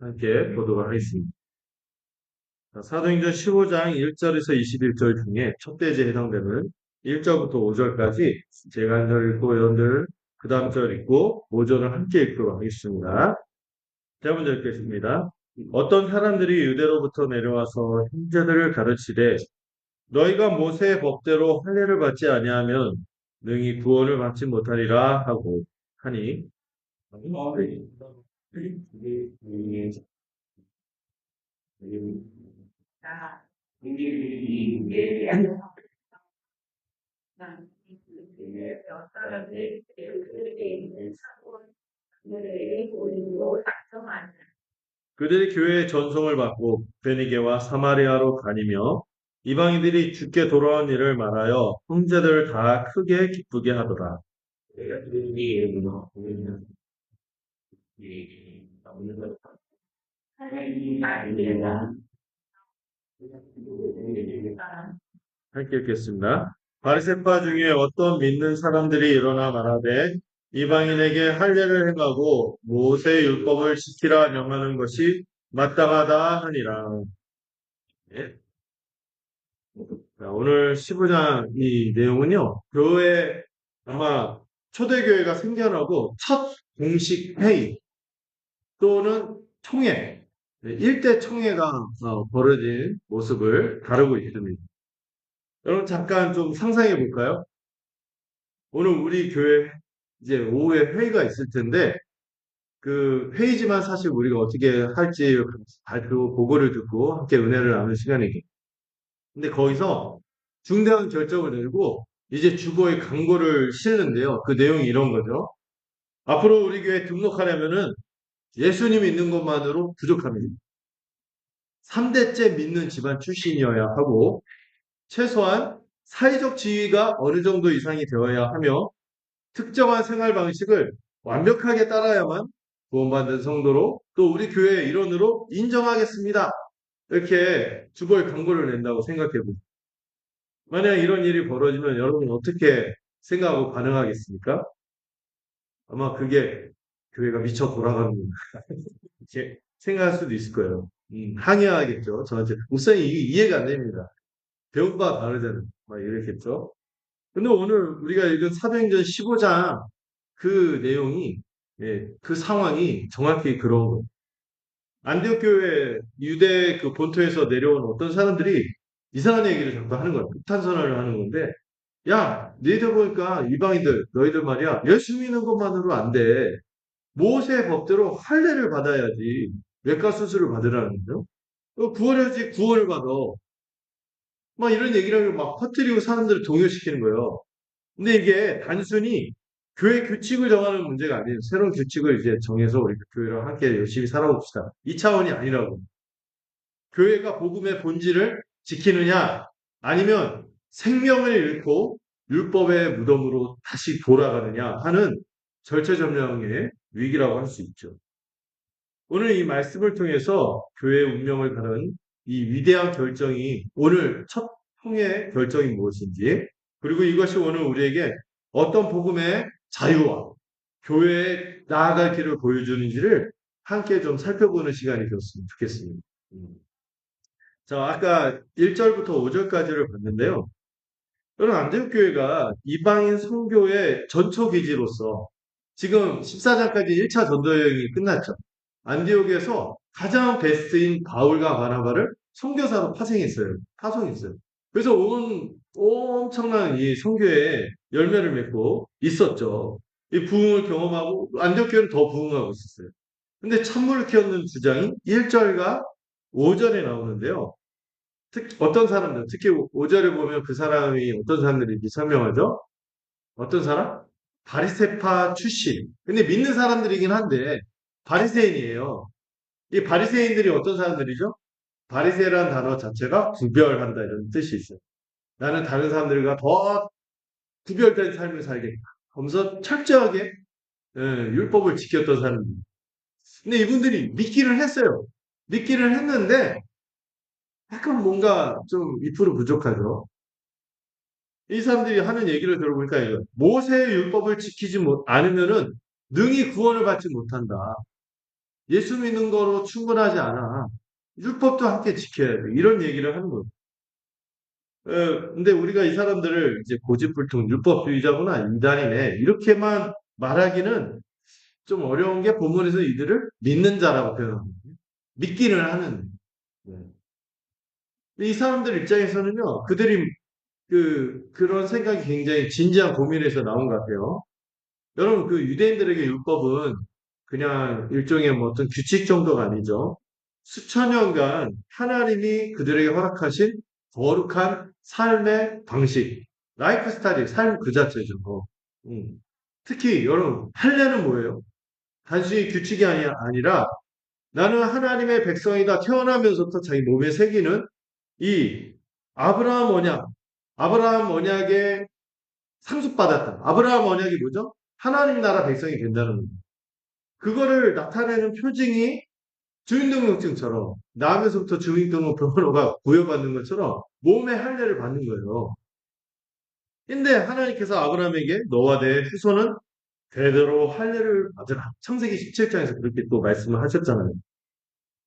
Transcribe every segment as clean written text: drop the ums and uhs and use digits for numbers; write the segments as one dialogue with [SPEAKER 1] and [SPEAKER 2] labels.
[SPEAKER 1] 함께 보도록 하겠습니다. 사도행전 15장 1절에서 21절 중에 첫 대지에 해당되는 1절부터 5절까지 제가 한 절 읽고 여러분들 그 다음 절 읽고 5절을 함께 읽도록 하겠습니다. 제가 먼저 읽겠습니다. 어떤 사람들이 유대로부터 내려와서 형제들을 가르치되 너희가 모세의 법대로 할례를 받지 아니하면 능히 구원을 받지 못하리라 하고 하니 그들이 교회의 전송을 받고 베니게와 사마리아로 다니며 이방인들이 주께 돌아온 일을 말하여 형제들을 다 크게 기쁘게 하더라. 함께 읽겠습니다. 바리새파 중에 어떤 믿는 사람들이 일어나 말하되 이방인에게 할례를 행하고 모세 율법을 지키라 명하는 것이 마땅하다 하니라. 예. 자, 오늘 15장 이 내용은요, 교회 아마 초대교회가 생겨나고 첫 공식 회의 또는 총회, 일대 총회가 벌어진 모습을 다루고 있습니다. 여러분 잠깐 좀 상상해 볼까요? 오늘 우리 교회 이제 오후에 회의가 있을 텐데 그 회의지만 사실 우리가 어떻게 할지 발표 보고를 듣고 함께 은혜를 나누는 시간이기. 근데 거기서 중대한 결정을 내리고 이제 주보에 광고를 실는데요. 그 내용이 이런 거죠. 앞으로 우리 교회 등록하려면은 예수님 있는 것만으로 부족합니다. 3대째 믿는 집안 출신이어야 하고 최소한 사회적 지위가 어느 정도 이상이 되어야 하며 특정한 생활 방식을 완벽하게 따라야만 구원받는 성도로 또 우리 교회의 일원으로 인정하겠습니다. 이렇게 주보에 광고를 낸다고 생각해 보세요. 만약 이런 일이 벌어지면 여러분은 어떻게 생각하고 반응하겠습니까? 아마 그게 교회가 미쳐 돌아가는 이렇게 생각할 수도 있을 거예요. 항의하겠죠. 저한테 목사님 이게 이해가 안 됩니다. 배운 바 다르잖아요. 막 이랬겠죠. 근데 오늘 우리가 읽은 사도행전 15장 그 내용이 그 상황이 정확히 그런 거예요. 안디옥 교회 유대 그 본토에서 내려온 어떤 사람들이 이상한 얘기를 자꾸 하는 거야. 폭탄선언을 하는 건데, 야, 너희들 보니까 이방인들, 너희들 말이야, 예수 믿는 것만으로 안 돼. 모세 법대로 할례를 받아야지. 외과 수술을 받으라는 거죠. 구원해야지 구원을 받아. 막 이런 얘기를 막 퍼뜨리고 사람들을 동요시키는 거예요. 근데 이게 단순히 교회 규칙을 정하는 문제가 아니에요. 새로운 규칙을 이제 정해서 우리 교회랑 함께 열심히 살아봅시다. 이 차원이 아니라고. 교회가 복음의 본질을 지키느냐, 아니면 생명을 잃고 율법의 무덤으로 다시 돌아가느냐 하는 절체절명의 위기라고 할 수 있죠. 오늘 이 말씀을 통해서 교회의 운명을 가는 이 위대한 결정이 오늘 첫 통의 결정이 무엇인지, 그리고 이것이 오늘 우리에게 어떤 복음의 자유와 교회에 나아갈 길을 보여주는지를 함께 좀 살펴보는 시간이 되었으면 좋겠습니다. 자, 아까 1절부터 5절까지를 봤는데요. 여러분, 안디옥 교회가 이방인 선교의 전초 기지로서 지금 14장까지 1차 전도 여행이 끝났죠. 안디옥에서 가장 베스트인 바울과 바나바를 선교사로 파송했어요. 그래서 엄청난 이 선교에 열매를 맺고 있었죠. 이 부흥을 경험하고 안디옥 교회는 더 부흥하고 있었어요. 근데 찬물을 키웠는 주장이 1절과 5절에 나오는데요. 어떤 사람들, 특히 5절에 보면 그 사람이 어떤 사람들인지 설명하죠? 어떤 사람? 바리새파 출신. 근데 믿는 사람들이긴 한데, 바리새인이에요. 이 바리새인들이 어떤 사람들이죠? 바리새라는 단어 자체가 구별한다 이런 뜻이 있어요. 나는 다른 사람들과 더 구별된 삶을 살겠다. 하면서 철저하게 율법을 지켰던 사람들. 근데 이분들이 믿기를 했어요. 믿기를 했는데 약간 뭔가 좀 2% 부족하죠. 이 사람들이 하는 얘기를 들어보니까 모세의 율법을 지키지 않으면은 능히 구원을 받지 못한다. 예수 믿는 거로 충분하지 않아. 율법도 함께 지켜야 돼. 이런 얘기를 하는 거예요. 근데 우리가 이 사람들을 이제 고집불통 율법주의자구나, 이단이네, 이렇게만 말하기는 좀 어려운 게 본문에서 이들을 믿는 자라고 표현합니다. 믿기는 하는. 네. 이 사람들 입장에서는요, 그들이 그런 생각이 굉장히 진지한 고민에서 나온 것 같아요. 여러분, 그 유대인들에게 율법은 그냥 일종의 뭐 어떤 규칙 정도가 아니죠. 수천 년간 하나님이 그들에게 허락하신 거룩한 삶의 방식, 라이프 스타일, 삶 그 자체죠. 음. 특히 여러분, 할례는 뭐예요? 단순히 규칙이 아니라 나는 하나님의 백성이다 태어나면서부터 자기 몸에 새기는 이 아브라함 언약, 아브라함 언약에 상속받았다. 아브라함 언약이 뭐죠? 하나님 나라 백성이 된다는 겁니다. 그거를 나타내는 표징이 주민등록증처럼 나면서부터 주민등록 번호가 부여받는 것처럼 몸의 할례를 받는 거예요. 근데 하나님께서 아브라함에게 너와 내 후손은 대대로 할례를 받으라. 창세기 17장에서 그렇게 또 말씀을 하셨잖아요.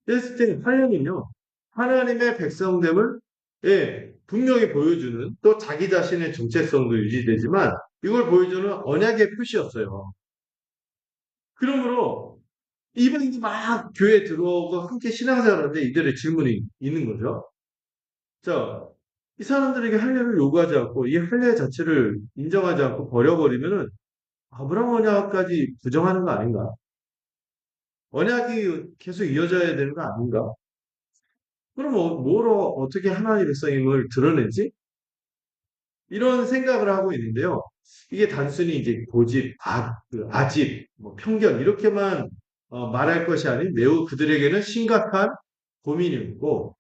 [SPEAKER 1] 그랬을 때 할례는요. 하나님의 백성됨을 분명히 보여주는 또 자기 자신의 정체성도 유지되지만 이걸 보여주는 언약의 표시였어요. 그러므로 이방인이 막 교회에 들어오고 함께 신앙생활하는데 이들의 질문이 있는 거죠. 자, 이 사람들에게 할례를 요구하지 않고 이 할례 자체를 인정하지 않고 버려버리면은 아브라함 언약까지 부정하는 거 아닌가? 언약이 계속 이어져야 되는 거 아닌가? 그럼 뭐로 어떻게 하나님의 백성임을 드러내지? 이런 생각을 하고 있는데요. 이게 단순히 이제 고집, 아집, 뭐 편견 이렇게만 말할 것이 아닌 매우 그들에게는 심각한 고민이었고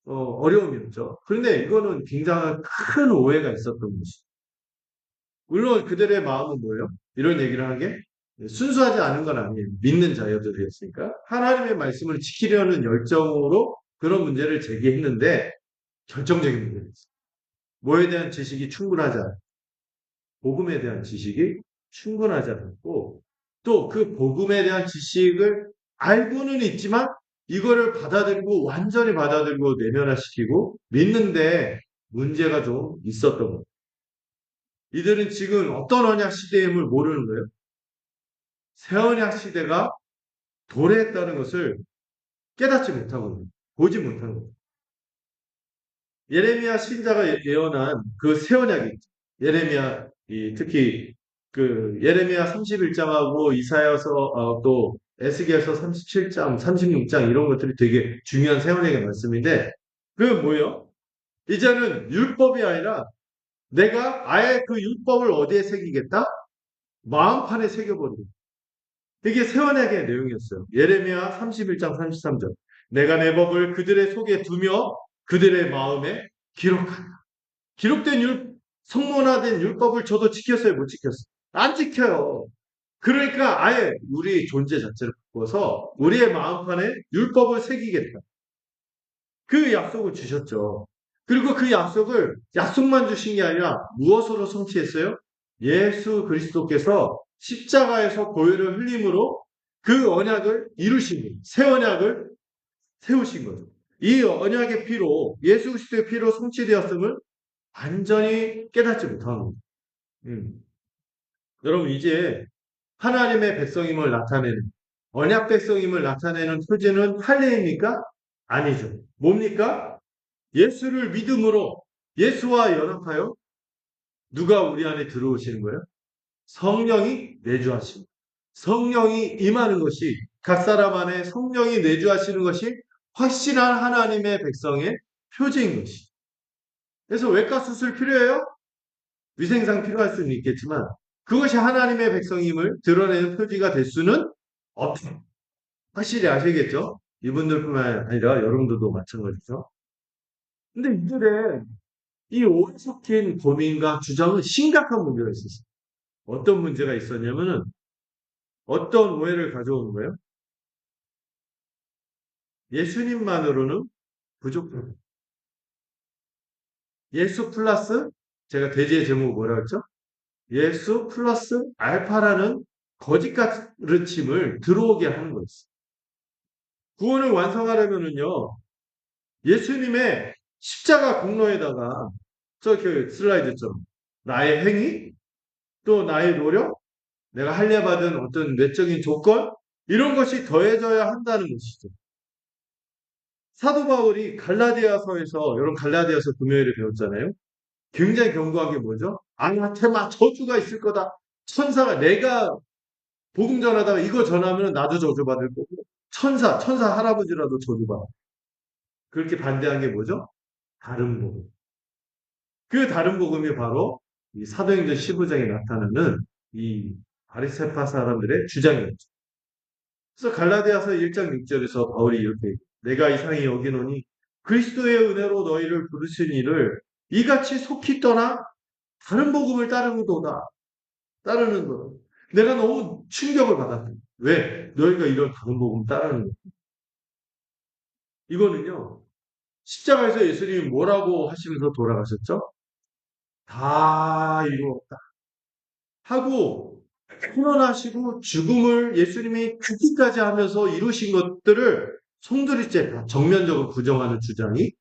[SPEAKER 1] 어려움이었죠. 그런데 이거는 굉장히 큰 오해가 있었던 것이죠. 물론 그들의 마음은 뭐예요? 이런 얘기를 하는 게 순수하지 않은 건 아니에요. 믿는 자여들이었으니까 하나님의 말씀을 지키려는 열정으로 그런 문제를 제기했는데 결정적인 문제였어요. 뭐에 대한 지식이 충분하지 않아요. 복음에 대한 지식이 충분하지 않고 또 그 복음에 대한 지식을 알고는 있지만 이거를 받아들이고 완전히 받아들이고 내면화시키고 믿는데 문제가 좀 있었던 거예요. 이들은 지금 어떤 언약 시대임을 모르는 거예요. 새 언약 시대가 도래했다는 것을 깨닫지 못하고 보지 못하는 거예요. 예레미야 신자가 예언한 그 새 언약이 있죠. 예레미야 특히 그 예레미야 31장하고 이사야서 또 에스겔서 37장, 36장 이런 것들이 되게 중요한 새 언약의 말씀인데 그게 뭐예요? 이제는 율법이 아니라 내가 아예 그 율법을 어디에 새기겠다? 마음판에 새겨버리고 이게 새 언약의 내용이었어요. 예레미야 31장 33절 내가 내 법을 그들의 속에 두며 그들의 마음에 기록한다. 기록된 성문화된 율법을 저도 지켰어요, 못 지켰어요? 안 지켜요. 그러니까 아예 우리 존재 자체를 바꿔서 우리의 마음판에 율법을 새기겠다. 그 약속을 주셨죠. 그리고 그 약속만 주신 게 아니라 무엇으로 성취했어요? 예수 그리스도께서 십자가에서 보혈을 흘림으로 그 언약을 이루신 거예요. 새 언약을 세우신 거죠. 이 언약의 피로 예수 그리스도의 피로 성취되었음을 완전히 깨닫지 못하는 겁니다. 여러분 이제 하나님의 백성임을 나타내는 언약 백성임을 나타내는 표제는 할례입니까? 아니죠. 뭡니까? 예수를 믿음으로 예수와 연합하여 누가 우리 안에 들어오시는 거예요? 성령이 내주하십니다. 성령이 임하는 것이 각 사람 안에 성령이 내주하시는 것이 확실한 하나님의 백성의 표제인 것이. 그래서 외과 수술 필요해요? 위생상 필요할 수는 있겠지만 그것이 하나님의 백성임을 드러내는 표지가 될 수는 없다. 확실히 아시겠죠? 이분들뿐만 아니라 여러분들도 마찬가지죠. 근데 이들의 이 오해 섞인 고민과 주장은 심각한 문제가 있었어요. 어떤 문제가 있었냐면은 어떤 오해를 가져오는 거예요? 예수님만으로는 부족합니다. 예수 플러스 제가 대지의 제목을 뭐라 했죠? 예수 플러스 알파라는 거짓 가르침을 들어오게 하는 거였어요. 구원을 완성하려면은요, 예수님의 십자가 공로에다가 저그 슬라이드처럼 나의 행위, 또 나의 노력, 내가 할례받은 어떤 외적인 조건 이런 것이 더해져야 한다는 것이죠. 사도 바울이 갈라디아서에서 여러분 갈라디아서 금요일에 배웠잖아요. 굉장히 경고한 게 뭐죠? 아나테마 저주가 있을 거다. 천사가 내가 복음 전하다가 이거 전하면 나도 저주받을 거고 천사 할아버지라도 저주받아. 그렇게 반대한 게 뭐죠? 다른 복음. 그 다른 복음이 바로 이 사도행전 15장에 나타나는 이 바리새파 사람들의 주장이었죠. 그래서 갈라디아서 1장 6절에서 바울이 이렇게 내가 이상히 여기노니 그리스도의 은혜로 너희를 부르신 이를 이같이 속히 떠나 다른 복음을 따르는 거다. 내가 너무 충격을 받았다. 왜? 너희가 이런 다른 복음 따르는 거야. 이거는요. 십자가에서 예수님이 뭐라고 하시면서 돌아가셨죠? 다 이루었다. 하고 선언하시고 죽음을 예수님이 죽기까지 하면서 이루신 것들을 송두리째 정면적으로 부정하는 주장이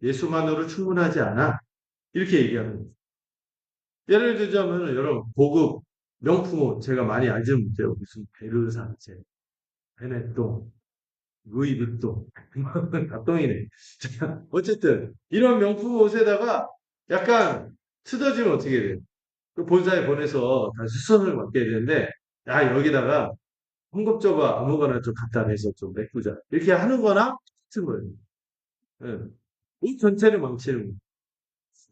[SPEAKER 1] 예수만으로 충분하지 않아. 이렇게 얘기하는 거죠. 예를 들자면 여러분 고급 명품 옷 제가 많이 알지는 못해요. 무슨 베르사체, 베네똥, 루이비통, 다 똥이네. 어쨌든 이런 명품 옷에다가 약간 트어지면 어떻게 돼요? 그 본사에 보내서 다시 수선을 맡게 되는데 야 여기다가 홍급저가 아무거나 좀 갖다 내서 좀 메꾸자 이렇게 하는 거나 같은 거예요. 예. 이 전체를 망치는 거예요.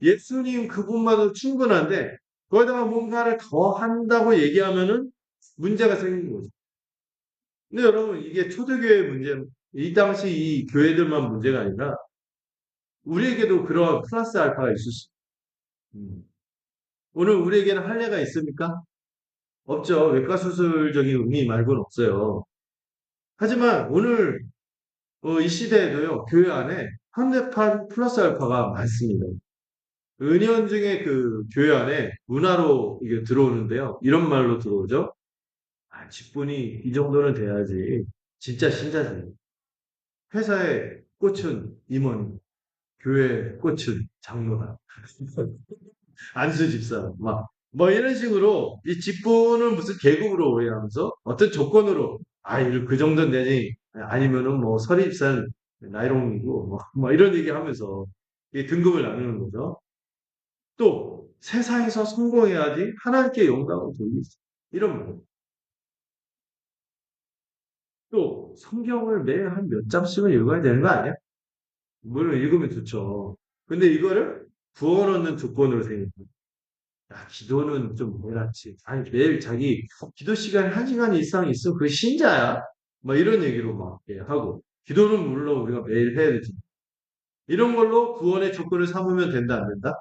[SPEAKER 1] 예수님 그분만으로 충분한데 거기다가 뭔가를 더 한다고 얘기하면은 문제가 생기는 거죠. 근데 여러분 이게 초대교회 문제, 이 당시 이 교회들만 문제가 아니라 우리에게도 그런 플러스 알파가 있을 수. 음. 오늘 우리에게는 할례가 있습니까? 없죠. 외과 수술적인 의미 말고는 없어요. 하지만 오늘 이 시대에도요 교회 안에 현대판 플러스 알파가 많습니다. 은연중에 그 교회 안에 문화로 이게 들어오는데요. 이런 말로 들어오죠. 아, 직분이 이 정도는 돼야지. 진짜 신자지. 회사의 꽃은 임원, 교회 꽃은 장로다. 안수 집사, 막, 뭐 이런 식으로 이 직분을 무슨 계급으로 오해하면서 어떤 조건으로, 아, 그 정도는 되니, 아니면은 뭐 서립산 나이롱이고, 뭐 이런 얘기 하면서 이 등급을 나누는 거죠. 또 세상에서 성공해야지 하나님께 영광을 돌릴 수 이런 말. 또 성경을 매일 한 몇 장씩은 읽어야 되는 거 아니야? 물론 읽으면 좋죠. 근데 이거를 구원 얻는 조건으로 생각해. 야, 기도는 좀 해놨지. 아니, 매일 자기 기도 시간 1시간 이상 있으면 그 신자야. 뭐 이런 얘기로 막 하고. 기도는 물론 우리가 매일 해야 되지. 이런 걸로 구원의 조건을 삼으면 된다, 안 된다?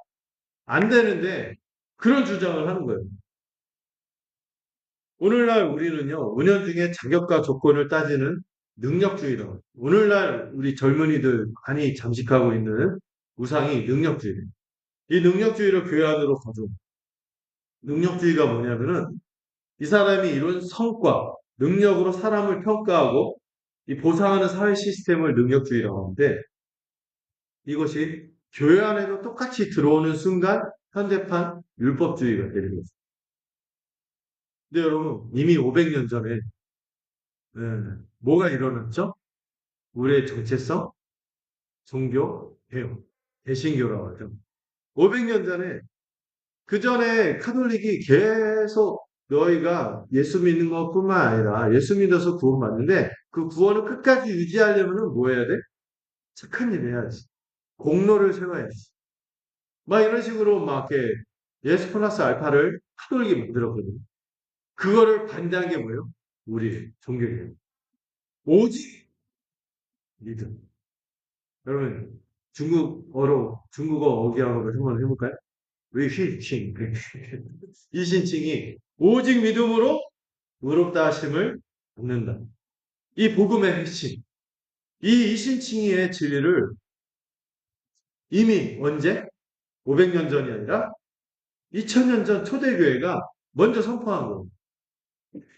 [SPEAKER 1] 안 되는데, 그런 주장을 하는 거예요. 오늘날 우리는요, 은연중에 자격과 조건을 따지는 능력주의다. 오늘날 우리 젊은이들 많이 잠식하고 있는 우상이 능력주의. 이 능력주의를 교회 안으로 가져. 능력주의가 뭐냐면은 이 사람이 이룬 성과, 능력으로 사람을 평가하고 이 보상하는 사회 시스템을 능력주의라고 하는데 이것이 교회 안에도 똑같이 들어오는 순간 현대판 율법주의가 되는 거죠. 근데 여러분 이미 500년 전에 네, 뭐가 일어났죠? 우리의 정체성, 종교, 개혁, 개신교라고 하죠. 500년 전에 그 전에 카톨릭이 계속 너희가 예수 믿는 것뿐만 아니라 예수 믿어서 구원받는데 그 구원을 끝까지 유지하려면 뭐 해야 돼? 착한 일 해야지. 공로를 세워야지. 막 이런 식으로 막 이렇게 예수 플러스 알파를 카톨릭이 만들었거든요. 그거를 반대한 게 뭐예요? 우리 종교예요. 오직 믿음. 여러분 중국어 어기하고 한번 해볼까요? 위신칭 이신칭이 오직 믿음으로 의롭다 하심을 받는다. 이 복음의 핵심. 이 이신칭의의 진리를 이미 언제? 500년 전이 아니라 2000년 전 초대교회가 먼저 선포한 겁니다.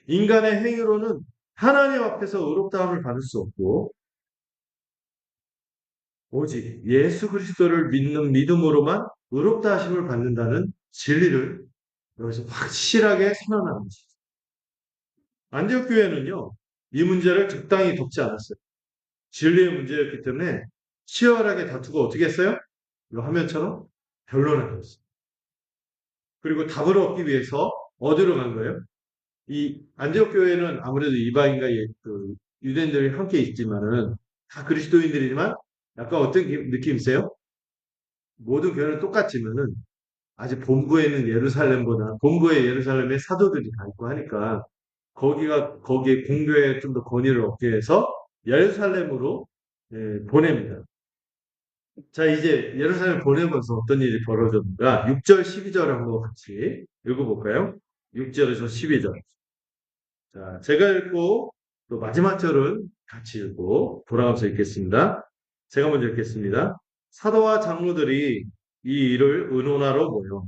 [SPEAKER 1] 인간의 행위로는 하나님 앞에서 의롭다함을 받을 수 없고 오직 예수 그리스도를 믿는 믿음으로만 의롭다 하심을 받는다는 진리를 여기서 확실하게 선언하는 것이죠. 안디옥 교회는요, 이 문제를 적당히 덮지 않았어요. 진리의 문제였기 때문에 치열하게 다투고 어떻게 했어요? 이 화면처럼 변론을 했어요. 그리고 답을 얻기 위해서 어디로 간 거예요? 이 안디옥 교회는 아무래도 이방인과 그 유대인들이 함께 있지만은 다 그리스도인들이지만 약간 어떤 느낌이세요? 모든 교회는 똑같지만은 아직 본부에는 예루살렘보다 본부에 예루살렘에 사도들이 다 있고 하니까 거기에 공교에 좀 더 권위를 얻기 위해서 예루살렘으로 보냅니다. 자, 이제 예루살렘 보내면서 어떤 일이 벌어졌는가? 6절, 12절 한번 같이 읽어볼까요? 6절에서 12절. 자, 제가 읽고 또 마지막 절은 같이 읽고 돌아가면서 읽겠습니다. 제가 먼저 읽겠습니다. 사도와 장로들이 이 일을 의논하러 모여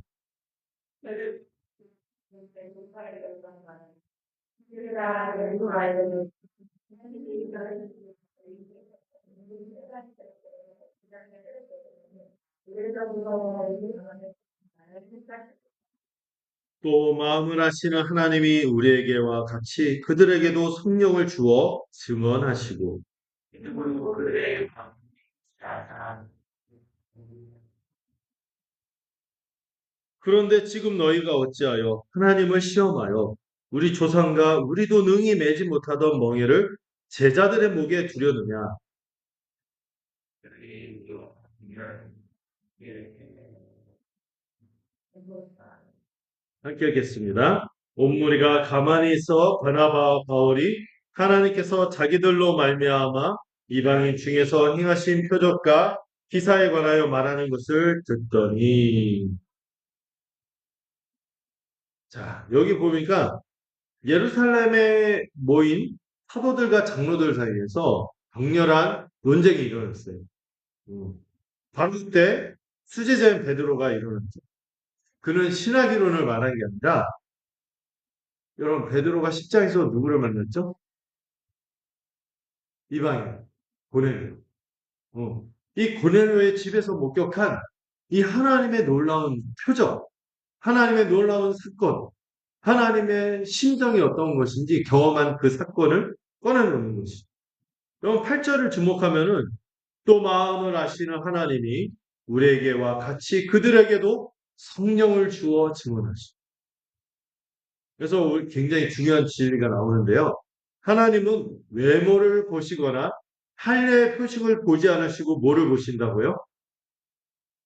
[SPEAKER 1] 또 마음을 아시는 하나님이 우리에게와 같이 그들에게도 성령을 주어 증언하시고 그런데 지금 너희가 어찌하여 하나님을 시험하여 우리 조상과 우리도 능히 매지 못하던 멍에를 제자들의 목에 두려느냐. 함께 읽겠습니다. 온 무리가 가만히 있어 바나바와 바울이 하나님께서 자기들로 말미암아 이방인 중에서 행하신 표적과 기사에 관하여 말하는 것을 듣더니 자, 여기 보니까 예루살렘에 모인 사도들과 장로들 사이에서 격렬한 논쟁이 일어났어요. 음. 바로 그때 수제자인 베드로가 일어났죠. 그는 신학 이론을 말한 게 아니라 여러분 베드로가 십장에서 누구를 만났죠? 이방인 고넬료. 이 고넬료의 집에서 목격한 이 하나님의 놀라운 표적, 하나님의 놀라운 사건, 하나님의 심정이 어떤 것인지 경험한 그 사건을 꺼내놓는 것이죠. 그럼 8절을 주목하면은 또 마음을 아시는 하나님이 우리에게와 같이 그들에게도 성령을 주어 증언하시고 그래서 굉장히 중요한 진리가 나오는데요. 하나님은 외모를 보시거나 할례의 표식을 보지 않으시고 뭐를 보신다고요?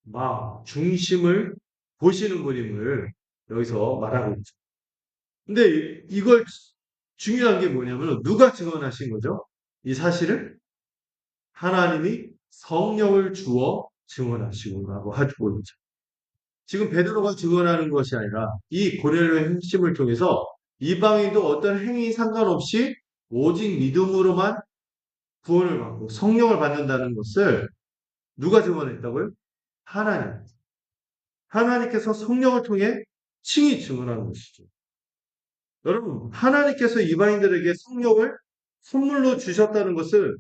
[SPEAKER 1] 마음, 중심을 보시는 분임을 여기서 말하고 있죠. 근데 이걸 중요한 게 뭐냐면 누가 증언하신 거죠? 이 사실을 하나님이 성령을 주어 증언하시고라고 하고 있죠. 지금 베드로가 증언하는 것이 아니라 이 고넬료의 핵심을 통해서 이방인도 어떤 행위 상관없이 오직 믿음으로만 구원을 받고 성령을 받는다는 것을 누가 증언했다고요? 하나님. 하나님께서 성령을 통해 칭히 증언하는 것이죠. 여러분, 하나님께서 이방인들에게 성령을 선물로 주셨다는 것을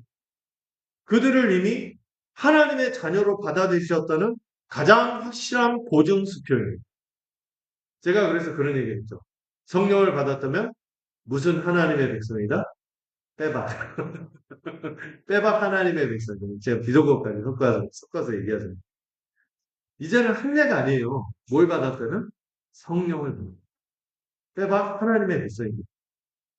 [SPEAKER 1] 그들을 이미 하나님의 자녀로 받아들이셨다는 가장 확실한 보증 수표예요. 제가 그래서 그런 얘기 했죠. 성령을 받았다면 무슨 하나님의 백성이다? 빼박. 빼박 하나님의 백성이다. 제가 비속어까지 섞어서 얘기하잖아요. 이제는 할례가 아니에요. 뭘 받았다는? 성령을 받았다. 빼박 하나님의 백성입니다.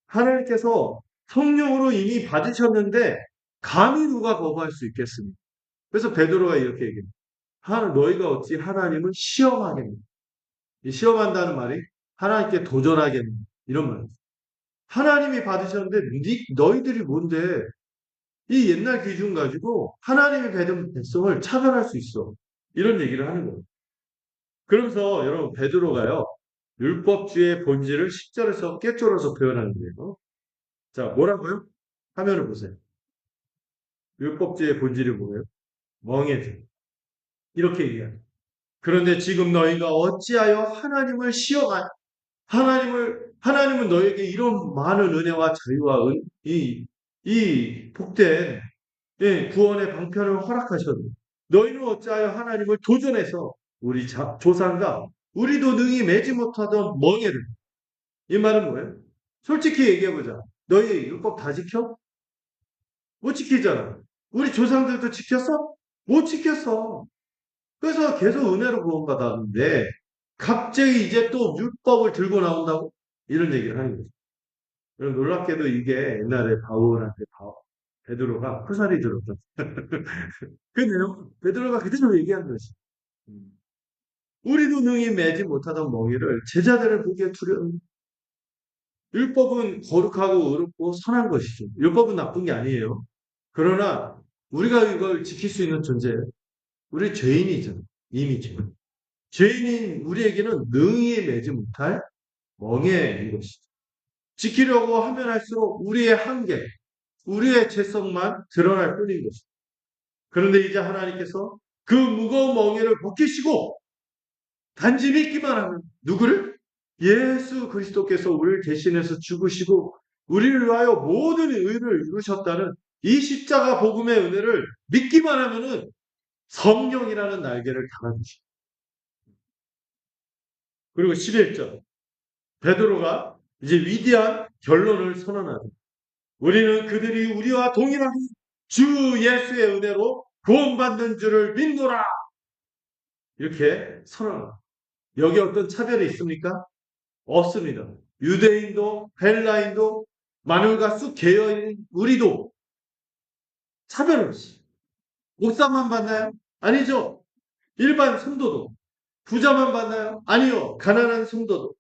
[SPEAKER 1] 하나님께서 성령으로 이미 받으셨는데 감히 누가 거부할 수 있겠습니까? 그래서 베드로가 이렇게 얘기해요. 너희가 어찌 하나님을 시험하겠니? 이 시험한다는 말이 하나님께 도전하겠니? 이런 말이죠. 하나님이 받으셨는데 너희들이 뭔데 이 옛날 기준 가지고 하나님이 받은 백성을 차별할 수 있어. 이런 얘기를 하는 거예요. 그러면서 여러분 베드로가요. 율법주의 본질을 10절에서 꿰뚫어서 표현하는 거예요. 자, 뭐라고요? 화면을 보세요. 율법주의 본질이 뭐예요? 멍해짐. 이렇게 얘기해요. 그런데 지금 너희가 어찌하여 하나님을 시험하냐? 하나님은 너에게 이런 많은 은혜와 자유와 이 복된 구원의 방편을 허락하셨는데 너희는 어찌하여 하나님을 도전해서 우리 조상과 우리도 능히 매지 못하던 멍에를 이 말은 뭐예요? 솔직히 얘기해보자. 너희 율법 다 지켜? 못 지키잖아. 우리 조상들도 지켰어? 못 지켰어. 그래서 계속 은혜로 구원받았는데 갑자기 이제 또 율법을 들고 나온다고? 이런 얘기를 하는 거죠. 그럼 놀랍게도 이게 옛날에 바울한테 베드로가 쿠살이 들었던 그 내용 베드로가 그대로 얘기한 것이 우리도 능히 매지 못하던 멍에를 제자들을 보기에 두려움. 율법은 거룩하고 의롭고 선한 것이죠. 율법은 나쁜 게 아니에요. 그러나 우리가 이걸 지킬 수 있는 존재예요. 우리 죄인이잖아. 이미지만. 죄인인 우리에게는 능히 매지 못할 멍에인 것이죠. 지키려고 하면 할수록 우리의 한계, 우리의 죄성만 드러날 뿐인 것이죠. 그런데 이제 하나님께서 그 무거운 멍에를 벗기시고 단지 믿기만 하면 누구를? 예수 그리스도께서 우리를 대신해서 죽으시고 우리를 위하여 모든 의를 이루셨다는 이 십자가 복음의 은혜를 믿기만 하면은 성령이라는 날개를 달아주시고 그리고 11절 베드로가 이제 위대한 결론을 선언하죠. 우리는 그들이 우리와 동일하게 주 예수의 은혜로 구원받는 줄을 믿노라 이렇게 선언합니다. 여기 어떤 차별이 있습니까? 없습니다. 유대인도 헬라인도 만물과 쑥 계여있는 우리도 차별 없이 목사만 받나요? 아니죠. 일반 성도도 부자만 받나요? 아니요. 가난한 성도도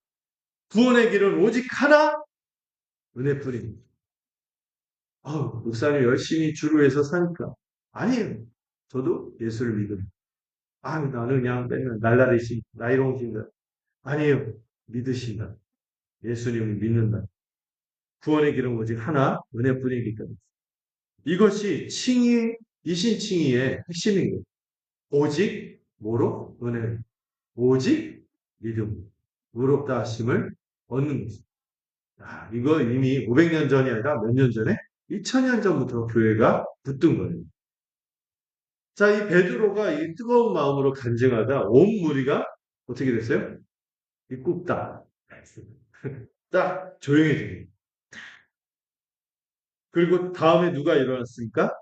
[SPEAKER 1] 구원의 길은 오직 하나 은혜뿐입니다. 목사님 열심히 주를 위해서 사니까 아니에요. 저도 예수를 믿습니다. 나는 그냥 맨날 날라리시 나이롱신다. 아니에요. 믿으신다. 예수님을 믿는다. 구원의 길은 오직 하나 은혜뿐이기 때문에 이것이 이신칭의의 핵심인 거예요. 오직 뭐로? 은혜. 오직 믿음. 의롭다 하심을 얻는 것입니다. 이거 이미 500년 전이 아니라 몇 년 전에 2000년 전부터 교회가 붙든 거예요. 자, 이 베드로가 이 뜨거운 마음으로 간증하다 온 무리가 어떻게 됐어요? 이 굽다. 딱 조용해집니다. 그리고 다음에 누가 일어났습니까?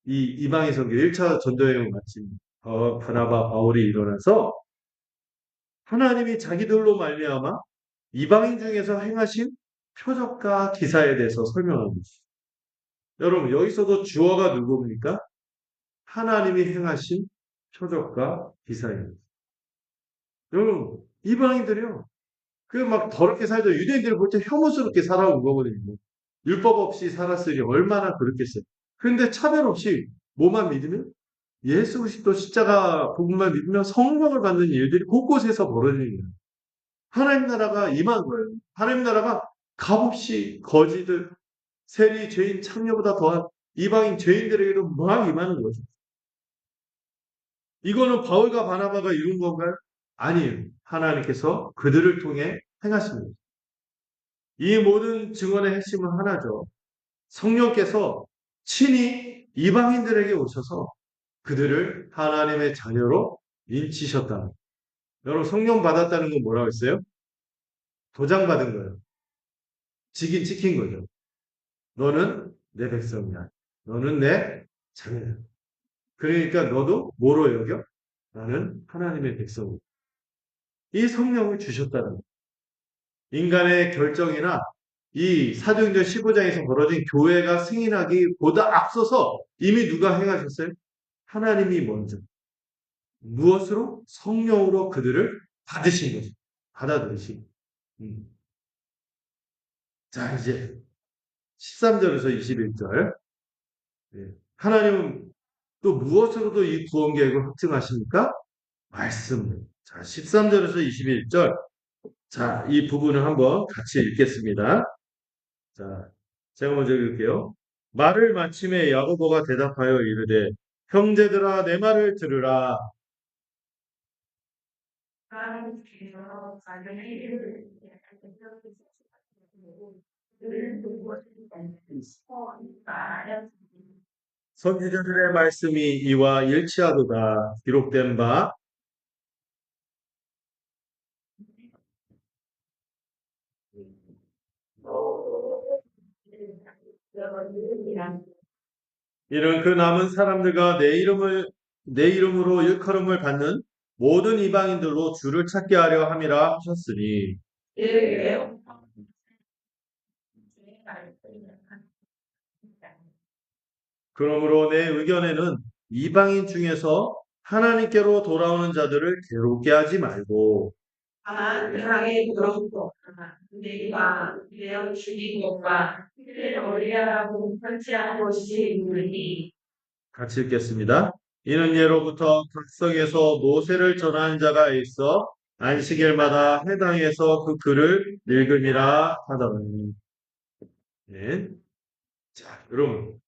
[SPEAKER 1] 이 이방인 선교 1차 전도여행 마침 바나바 바울이 일어나서 하나님이 자기들로 말미암아 이방인 중에서 행하신 표적과 기사에 대해서 설명하고 있습니다. 여러분 여기서도 주어가 누굽니까? 하나님이 행하신 표적과 기사입니다. 여러분 이방인들이요. 그 막 더럽게 살던 유대인들을 볼 때 혐오스럽게 살아온 거거든요. 율법 없이 살았으니 얼마나 그렇겠어요. 그런데 차별 없이 뭐만 믿으면 예수 그리스도 십자가 복음만 믿으면 성령을 받는 일들이 곳곳에서 벌어지는 거예요. 하나님 나라가 임한 거예요. 하나님 나라가 값없이 거지들, 세리, 죄인, 참녀보다 더한 이방인 죄인들에게도 막 임하는 거죠. 이거는 바울과 바나바가 이룬 건가요? 아니에요. 하나님께서 그들을 통해 행하십니다. 이 모든 증언의 핵심은 하나죠. 성령께서 친히 이방인들에게 오셔서 그들을 하나님의 자녀로 인치셨다. 여러분 성령 받았다는 건 뭐라고 했어요? 도장 받은 거예요. 직인 찍힌 거죠. 너는 내 백성이야. 너는 내 자녀야. 그러니까 너도 뭐로 여겨? 나는 하나님의 백성이야. 이 성령을 주셨다는 거예요. 인간의 결정이나 이 사도행전 15장에서 벌어진 교회가 승인하기보다 앞서서 이미 누가 행하셨어요? 하나님이 먼저. 무엇으로? 성령으로 그들을 받으신 거죠. 받아들이신. 자, 이제 13절에서 21절. 하나님은 또 무엇으로도 이 구원 계획을 확증하십니까? 말씀. 자, 13절에서 21절. 자, 이 부분을 한번 같이 읽겠습니다. 자, 제가 먼저 읽을게요. 말을 마침에 야고보가 대답하여 이르되 형제들아 내 말을 들으라. 선지자들의 말씀이 이와 일치하도다. 기록된 바 이는 그 남은 사람들과 내 이름으로 일컬음을 받는 모든 이방인들로 주를 찾게 하려 함이라 하셨으니 그러므로 내 의견에는 이방인 중에서 하나님께로 돌아오는 자들을 괴롭게 하지 말고
[SPEAKER 2] 하나님의 그릇도 내가 내어 주신 것과 그를 어리하라고 편지한 것이 있느니
[SPEAKER 1] 같이 읽겠습니다. 이는 예로부터 각성에서 모세를 전하는 자가 있어 안식일마다 회당에서 그 글을 읽음이라 하더니 네. 자, 여러분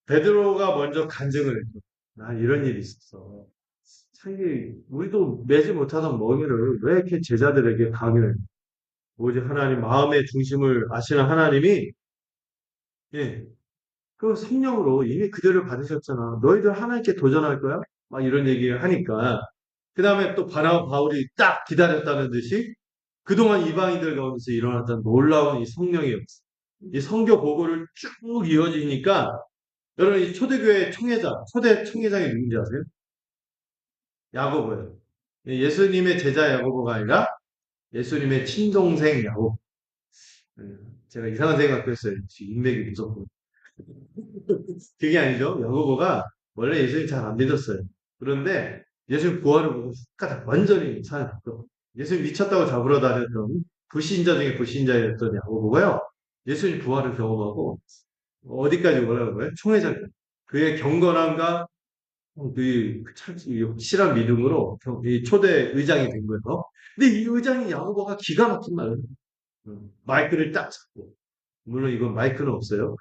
[SPEAKER 1] 베드로가 먼저 간증을 했죠. 나 이런 일이 있었어. 자기 우리도 매지 못하던 멍에를 왜 이렇게 제자들에게 강요해? 오직 하나님 마음의 중심을 아시는 하나님이 예, 그 성령으로 이미 그대를 받으셨잖아. 너희들 하나님께 도전할 거야? 막 이런 얘기를 하니까 그 다음에 또 바나바 바울이 딱 기다렸다는 듯이 그동안 이방인들 가운데서 일어났던 놀라운 이 성령의 역사, 이 성교 보고를 쭉 이어지니까 여러분 이 초대교회 총회장, 초대 총회장이 누군지 아세요? 야고보예요. 예수님의 제자 야고보가 아니라 예수님의 친동생 야고보. 제가 이상한 생각도 했어요. 인맥이 무섭고. 그게 아니죠. 야고보가 원래 예수님 잘 안 믿었어요. 그런데 예수님 부활을 보고 훅 완전히 살았고 예수님 미쳤다고 잡으러 다녔던 불신자 중에 불신자였던 야고보가요. 예수님 부활을 경험하고 어디까지 올라간 거예요? 총회장. 그의 경건함과 이 확실한 믿음으로 이 초대 의장이 된 거예요. 근데 이 의장이 야고보가 기가 막힌 말을 해요. 마이크를 딱 잡고 물론 이건 마이크는 없어요.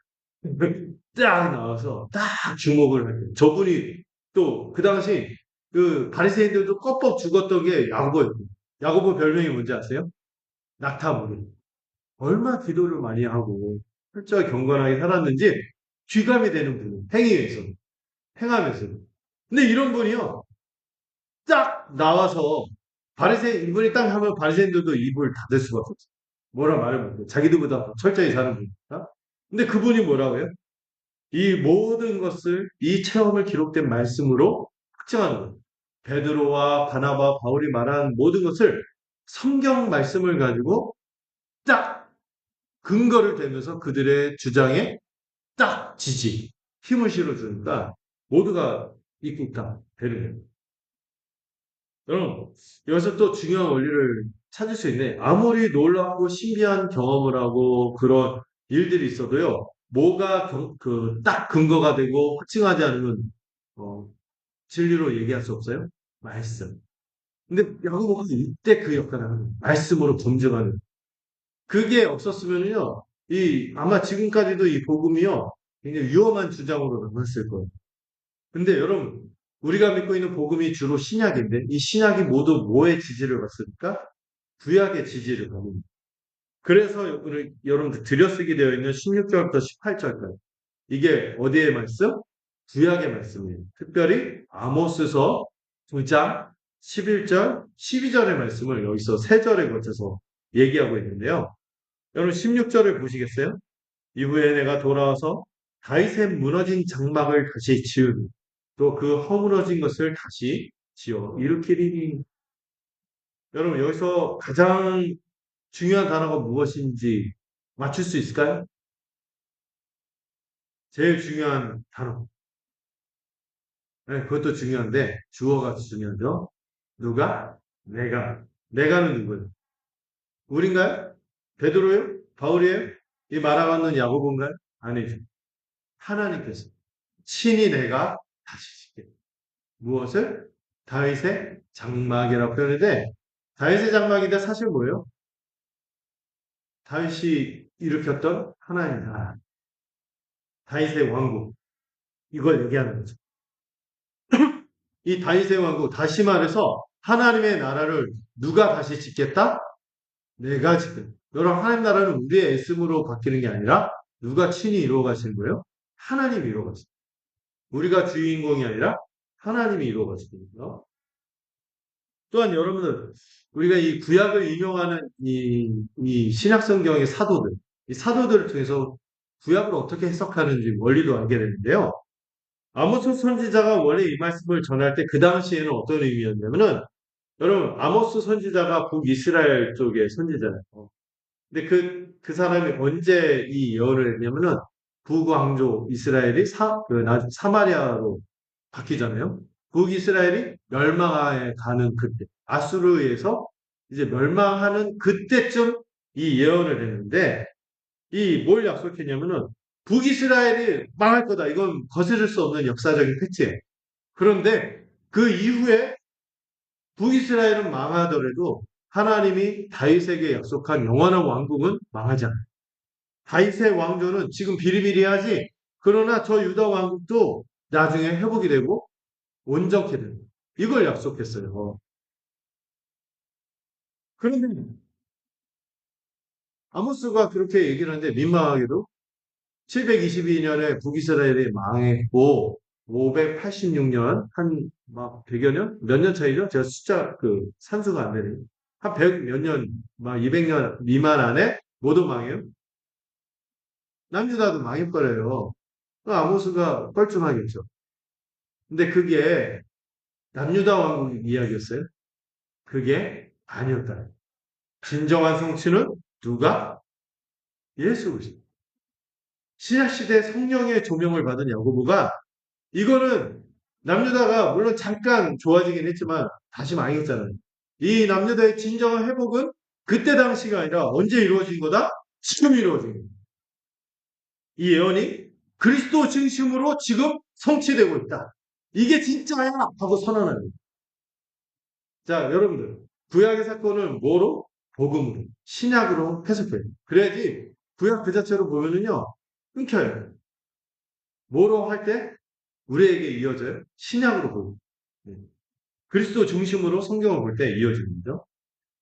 [SPEAKER 1] 딱 나와서 딱 주목을 하죠. 저분이 또 그 당시 그 바리새인들도 껍벅 죽었던 게 야고보였고 야고보 별명이 뭔지 아세요? 낙타무리. 얼마 기도를 많이 하고 철저히 경건하게 살았는지 귀감이 되는 분 행위에서 행하면서 근데 이런 분이요 딱 나와서 바리새인 이분이 딱 하면 바리새인들도 입을 닫을 수가 없어요. 뭐라 말을 못해. 자기들보다 철저히 사는 분이니까. 근데 그분이 뭐라고 해요? 이 모든 것을 이 체험을 기록된 말씀으로 확증하는 거예요. 베드로와 바나바, 바울이 말한 모든 것을 성경 말씀을 가지고 딱 근거를 대면서 그들의 주장에 딱 힘을 실어주니까 모두가 믿고 있다. 되는 거예요. 여러분, 여기서 또 중요한 원리를 찾을 수 있네. 아무리 놀랍고 신비한 경험을 하고 그런 일들이 있어도요, 뭐가 딱 근거가 되고 확증하지 않으면, 어, 진리로 얘기할 수 없어요? 말씀. 근데 야고보가 이때 그 역할을 하는 거예요. 말씀으로 검증하는. 그게 없었으면요, 아마 지금까지도 이 복음이요, 굉장히 위험한 주장으로 남았을 거예요. 근데 여러분, 우리가 믿고 있는 복음이 주로 신약인데, 이 신약이 모두 뭐의 지지를 받습니까? 구약의 지지를 받습니다. 그래서 오늘 여러분들 들여쓰기 되어 있는 16절부터 18절까지. 이게 어디의 말씀? 구약의 말씀이에요. 특별히 아모스서 9장 11절, 12절의 말씀을 여기서 3절에 거쳐서 얘기하고 있는데요. 여러분 16절을 보시겠어요? 이후에 내가 돌아와서 다윗의 무너진 장막을 다시 지으니 또 그 허물어진 것을 다시 지어 일으키리니. 여러분 여기서 가장 중요한 단어가 무엇인지 맞출 수 있을까요? 제일 중요한 단어. 네, 그것도 중요한데 주어가 중요하죠. 누가? 내가. 내가는 누구예요? 우린가요? 베드로요? 바울이에요? 이 말하고 있는 야고보인가요? 아니죠. 하나님께서 친히 내가 다시 짓게. 무엇을? 다윗의 장막이라고 표현했는데 다윗의 장막인데 사실 뭐예요? 다윗이 일으켰던 하나님 나라. 다윗의 왕국. 이걸 얘기하는 거죠. 이 다윗의 왕국, 다시 말해서 하나님의 나라를 누가 다시 짓겠다? 내가 짓겠다. 여러분, 하나님 나라는 우리의 애씀으로 바뀌는 게 아니라 누가 친히 이루어 가시는 거예요? 하나님이 이루어 가시는 거예요. 우리가 주인공이 아니라 하나님이 이루어 가시는 거예요. 또한 여러분들, 우리가 이 구약을 인용하는 이 신약성경의 사도들, 이 사도들을 통해서 구약을 어떻게 해석하는지 원리도 알게 되는데요. 아모스 선지자가 원래 이 말씀을 전할 때 그 당시에는 어떤 의미였냐면은, 여러분, 아모스 선지자가 북이스라엘 쪽의 선지자예요. 근데 그 사람이 언제 이 예언을 했냐면은, 북왕조 이스라엘이 사마리아로 바뀌잖아요. 북이스라엘이 멸망에 가는 그때, 아수르에서 이제 멸망하는 그때쯤 이 예언을 했는데, 이 뭘 약속했냐면은, 북이스라엘이 망할 거다. 이건 거스를 수 없는 역사적인 팩트예요. 그런데 그 이후에 북이스라엘은 망하더라도 하나님이 다윗에게 약속한 영원한 왕국은 망하지 않아요. 다윗의 왕조는 지금 비리비리하지, 그러나 저 유다 왕국도 나중에 회복이 되고 온전케 되는 이걸 약속했어요. 그런데 아모스가 그렇게 얘기를 하는데 민망하게도 722년에 북이스라엘이 망했고 586년 한 막 100여 년? 몇 년 차이죠? 제가 숫자 산수가 안 되네요. 한 100 몇 년, 막 200년 미만 안에 모두 망해요. 남유다도 망해버려요. 아모스가 뻘쭘하겠죠. 근데 그게 남유다 왕국 이야기였어요? 그게 아니었다. 진정한 성취는 누가? 예수 그리스도. 신약시대 성령의 조명을 받은 야고보가 이거는 남유다가 물론 잠깐 좋아지긴 했지만 다시 망했잖아요. 이 남유다의 진정한 회복은 그때 당시가 아니라 언제 이루어진 거다? 지금 이루어진 거다. 이 예언이 그리스도 중심으로 지금 성취되고 있다. 이게 진짜야 하고 선언하는 거예요. 자, 여러분들 구약의 사건을 뭐로? 복음으로, 신약으로 해석해요. 그래야지 구약 그 자체로 보면은요 끊겨요. 뭐로 할 때? 우리에게 이어져요. 신약으로 보고. 그리스도 중심으로 성경을 볼 때 이어지는 거죠.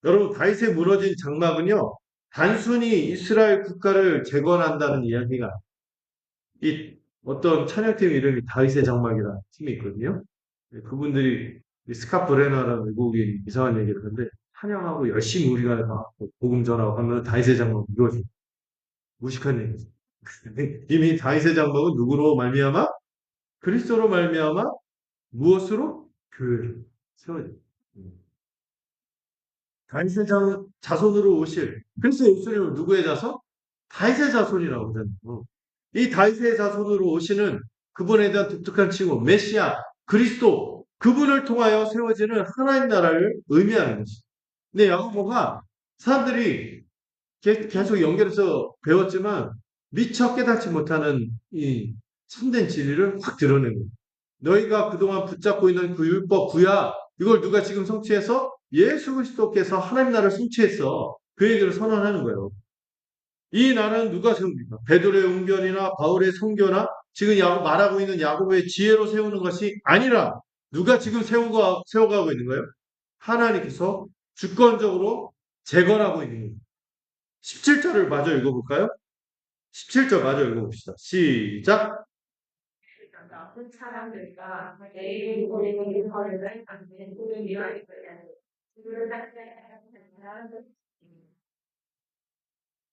[SPEAKER 1] 여러분, 다윗의 무너진 장막은요, 단순히 이스라엘 국가를 재건한다는 이야기가, 이 어떤 찬양팀 이름이 다윗의 장막이라는 팀이 있거든요. 그분들이 스카프레나라는 외국인 이상한 얘기를 하는데, 찬양하고 열심히 우리가 막 복음 전하고 하면 다윗의 장막 이루어져. 무식한 얘기죠. 이미 다윗의 장막은 누구로 말미암아? 그리스도로 말미암아 무엇으로? 교회를 세워요. 다윗의 자손으로 오실. 그래서 예수님은 누구의 자손? 다윗의 자손이라고 하잖아요. 이 다윗의 자손으로 오시는 그분에 대한 독특한 칭호, 메시아, 그리스도, 그분을 통하여 세워지는 하나님 나라를 의미하는 것이죠. 근데 야고보가 사람들이 계속 연결해서 배웠지만 미처 깨닫지 못하는 이 참된 진리를 확 드러낸 거예요. 너희가 그동안 붙잡고 있는 그 율법 구약 이걸 누가 지금 성취해서 예수 그리스도께서 하나님 나라를 성취했어. 그 얘기를 선언하는 거예요. 이 나라는 누가 세웁니까? 베드로의 웅변이나 바울의 선교나 지금 말하고 있는 야고보의 지혜로 세우는 것이 아니라 누가 지금 세워가고 있는 거예요? 하나님께서 주권적으로 재건하고 있는 거예요. 17절을 마저 읽어볼까요? 17절 마저 읽어봅시다. 시작.
[SPEAKER 2] 나쁜 사람들과 내일 우리는 거리를 안는 우리와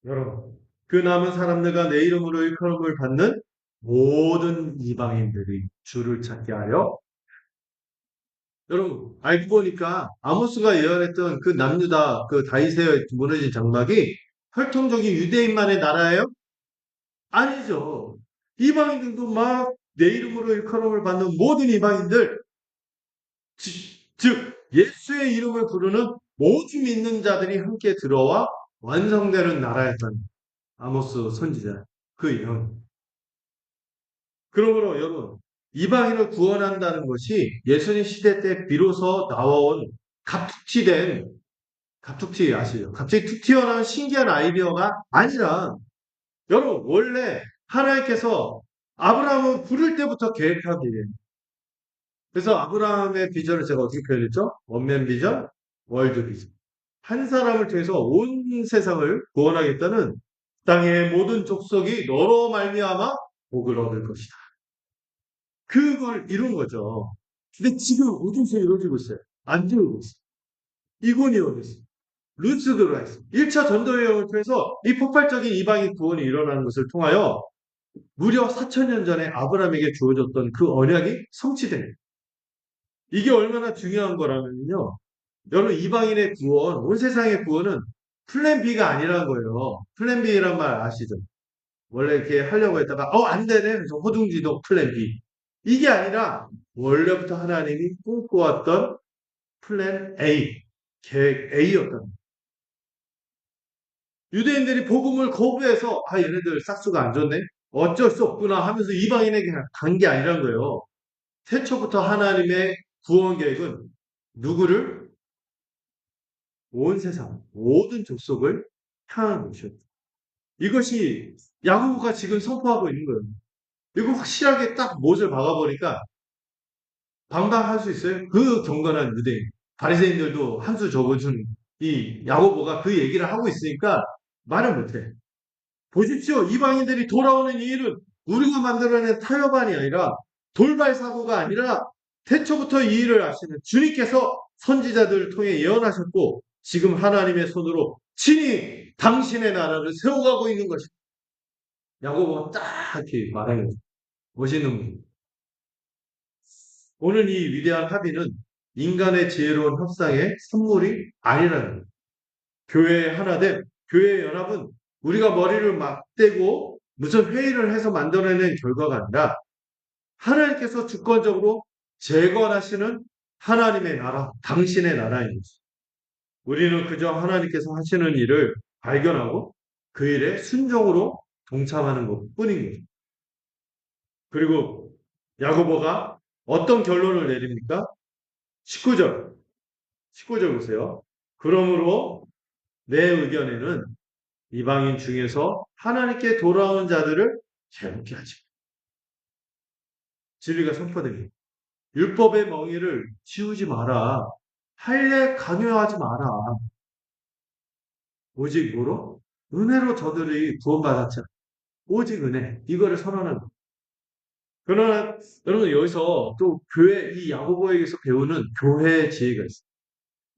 [SPEAKER 1] 여러분, 그 남은 사람들과 내 이름으로 일컬음을 받는 모든 이방인들이 주를 찾게 하여 여러분 알고 보니까 아모스가 예언했던 그 남유다 그 다윗의 무너진 장막이 혈통적인 유대인만의 나라예요? 아니죠. 이방인들도 막 내 이름으로 일컬음을 받는 모든 이방인들 즉 예수의 이름을 부르는 모든 믿는 자들이 함께 들어와 완성되는 나라였던 아모스 선지자 그 예언. 그러므로 여러분 이방인을 구원한다는 것이 예수님 시대 때 비로소 나와온 갑툭튀 아시죠? 갑자기 툭 튀어나온 신기한 아이디어가 아니라 여러분 원래 하나님께서 아브라함을 부를 때부터 계획한 일이에요. 그래서 아브라함의 비전을 제가 어떻게 표현했죠? 원맨 비전, 월드 비전. 한 사람을 통해서 온 세상을 구원하겠다는 땅의 모든 족속이 너로 말미암아 복을 얻을 것이다. 그걸 이룬 거죠. 근데 지금 어디서 이루어지고 있어요? 안 이루어지고 있어요. 이곤이 어디 있어요? 루스 들어와 있어요. 1차 전도여행을 통해서 이 폭발적인 이방인 구원이 일어나는 것을 통하여 무려 4천년 전에 아브라함에게 주어졌던 그 언약이 성취됩니다. 이게 얼마나 중요한 거라면요. 여러분 이방인의 구원, 온 세상의 구원은 플랜 B가 아니라는 거예요. 플랜 B란 말 아시죠? 원래 이렇게 하려고 했다가 안 되네. 그래서 호둥지둥 플랜 B. 이게 아니라 원래부터 하나님이 꿈꿔왔던 플랜 A, 계획 A였던 거예요. 유대인들이 복음을 거부해서 얘네들 싹수가 안 좋네. 어쩔 수 없구나 하면서 이방인에게 간 게 아니란 거예요. 태초부터 하나님의 구원 계획은 누구를 온 세상 모든 족속을 향한 것이었다. 이것이 야고보가 지금 선포하고 있는 거예요. 이거 확실하게 딱 못을 박아보니까 방방할 수 있어요. 그 경건한 유대인 바리새인들도 한 수 접어준 이 야고보가 그 얘기를 하고 있으니까 말을 못해. 보십시오. 이방인들이 돌아오는 이 일은 우리가 만들어낸 타협안이 아니라 돌발 사고가 아니라 태초부터 이 일을 아시는 주님께서 선지자들을 통해 예언하셨고 지금 하나님의 손으로 친히 당신의 나라를 세워가고 있는 것입니다. 야고보가 딱 이렇게 말하는 거죠. 멋있는 분. 오늘 이 위대한 합의는 인간의 지혜로운 협상의 선물이 아니라는 거예요. 교회의 하나됨, 교회의 연합은 우리가 머리를 맞대고 무슨 회의를 해서 만들어내는 결과가 아니라 하나님께서 주권적으로 재건하시는 하나님의 나라, 당신의 나라인 것입니다. 우리는 그저 하나님께서 하시는 일을 발견하고 그 일에 순종으로 동참하는 것뿐인 거죠. 그리고 야고보가 어떤 결론을 내립니까? 19절. 19절 보세요. 그러므로 내 의견에는 이방인 중에서 하나님께 돌아오는 자들을 괴롭게 하지. 진리가 선포됩니다. 율법의 멍에를 치우지 마라. 할례 강요하지 마라. 오직 뭐로? 은혜로 저들이 구원받았잖아. 오직 은혜. 이거를 선언하는 거예요. 그러나 여러분 여기서 또 교회 이 야고보에게서 배우는 교회의 지혜가 있어요.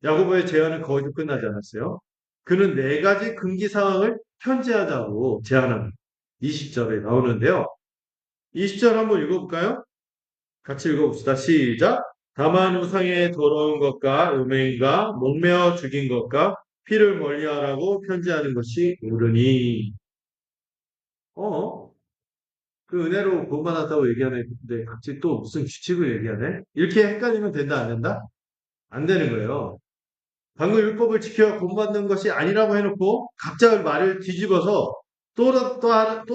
[SPEAKER 1] 야고보의 제안은 거기서 끝나지 않았어요. 그는 네 가지 금기 사항을 편지하자고 제안합니다. 20절에 나오는데요. 20절 한번 읽어볼까요? 같이 읽어봅시다. 시작. 다만 우상에 더러운 것과 음행과 목매어 죽인 것과 피를 멀리하라고 편지하는 것이 옳으니. 그 은혜로 구원받았다고 얘기하는데 갑자기 또 무슨 규칙을 얘기하네? 이렇게 헷갈리면 된다, 안 된다? 안 되는 거예요. 방금 율법을 지켜 구원받는 것이 아니라고 해놓고 각자 말을 뒤집어서 또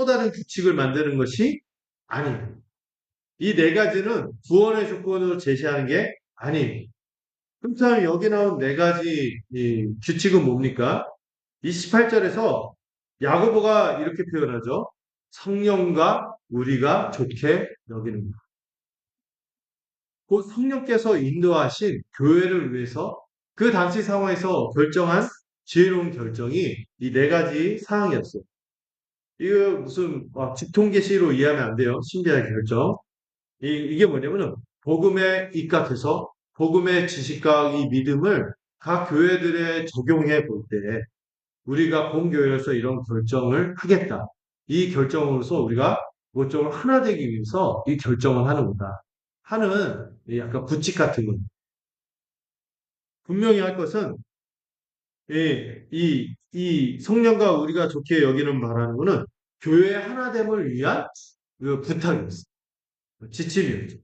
[SPEAKER 1] 다른 규칙을 만드는 것이 아니에요. 이 네 가지는 구원의 조건으로 제시하는 게 아니에요. 그렇다면 여기 나온 네 가지 이 규칙은 뭡니까? 28절에서 야고보가 이렇게 표현하죠. 성령과 우리가 좋게 여기는 것. 곧 성령께서 인도하신 교회를 위해서 그 당시 상황에서 결정한 지혜로운 결정이 이 네 가지 사항이었어요. 이거 무슨 직통계시로 이해하면 안 돼요. 신비한 결정. 이게 뭐냐면은 복음에 입각해서 복음의 지식과 이 믿음을 각 교회들에 적용해 볼 때 우리가 본교회로서 이런 결정을 하겠다. 이 결정으로서 우리가 모종을 하나 되기 위해서 이 결정을 하는 거다. 하는 약간 규칙 같은 거. 분명히 할 것은 이 성령과 우리가 좋게 여기는 바라는 것은 교회의 하나됨을 위한 그 부탁이었어요. 지침이었죠.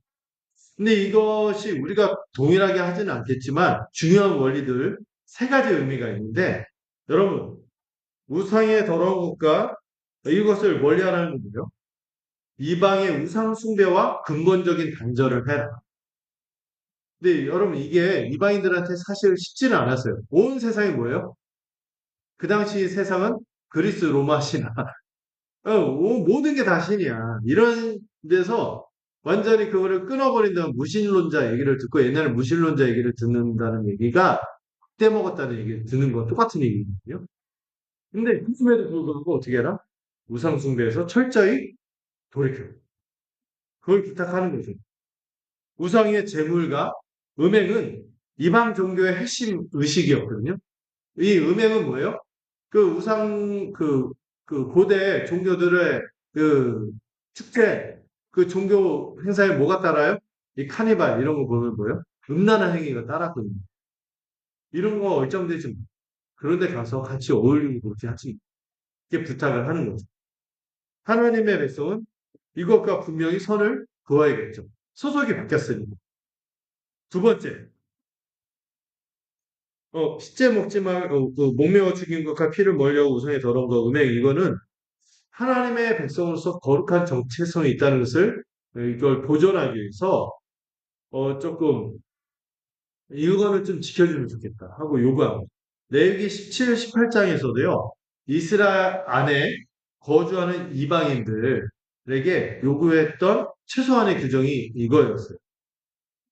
[SPEAKER 1] 근데 이것이 우리가 동일하게 하지는 않겠지만 중요한 원리들 세 가지 의미가 있는데 여러분 우상의 더러운 것과 이것을 멀리하라는 거예요. 이방의 우상 숭배와 근본적인 단절을 해라. 근데 여러분 이게 이방인들한테 사실 쉽지는 않았어요. 온 세상이 뭐예요? 그 당시 세상은 그리스 로마 신화 모든 게 다 신이야. 이런 데서 완전히 그거를 끊어버린다면 무신론자 얘기를 듣고 옛날에 무신론자 얘기를 듣는다는 얘기가 때 먹었다는 얘기를 듣는 거 똑같은 얘기거든요. 근데 그럼에도 불구하고 어떻게 해라? 우상숭배에서 철저히 돌이켜. 그걸 부탁하는 거죠. 우상의 제물과 음행은 이방 종교의 핵심 의식이었거든요. 이 음행은 뭐예요? 그 우상 그 고대 종교들의 그 축제 그 종교 행사에 뭐가 따라요? 이 카니발 이런 거 보면 뭐예요? 음란한 행위가 따랐거든요. 이런 거 얼정되지 마. 그런데 가서 같이 어울리고 그렇게 하지. 이렇게 부탁을 하는 거죠. 하나님의 백성은 이것과 분명히 선을 그어야겠죠. 소속이 바뀌었으니. 두 번째, 십제 먹지 말, 그 목매어 죽인 것과 피를 멀려고 우상에 더러운 거, 음행, 이거는 하나님의 백성으로서 거룩한 정체성이 있다는 것을 이걸 보존하기 위해서 조금 이거는 좀 지켜주면 좋겠다 하고 요구하고 레위기 17, 18장에서도요 이스라엘 안에 거주하는 이방인들에게 요구했던 최소한의 규정이 이거였어요.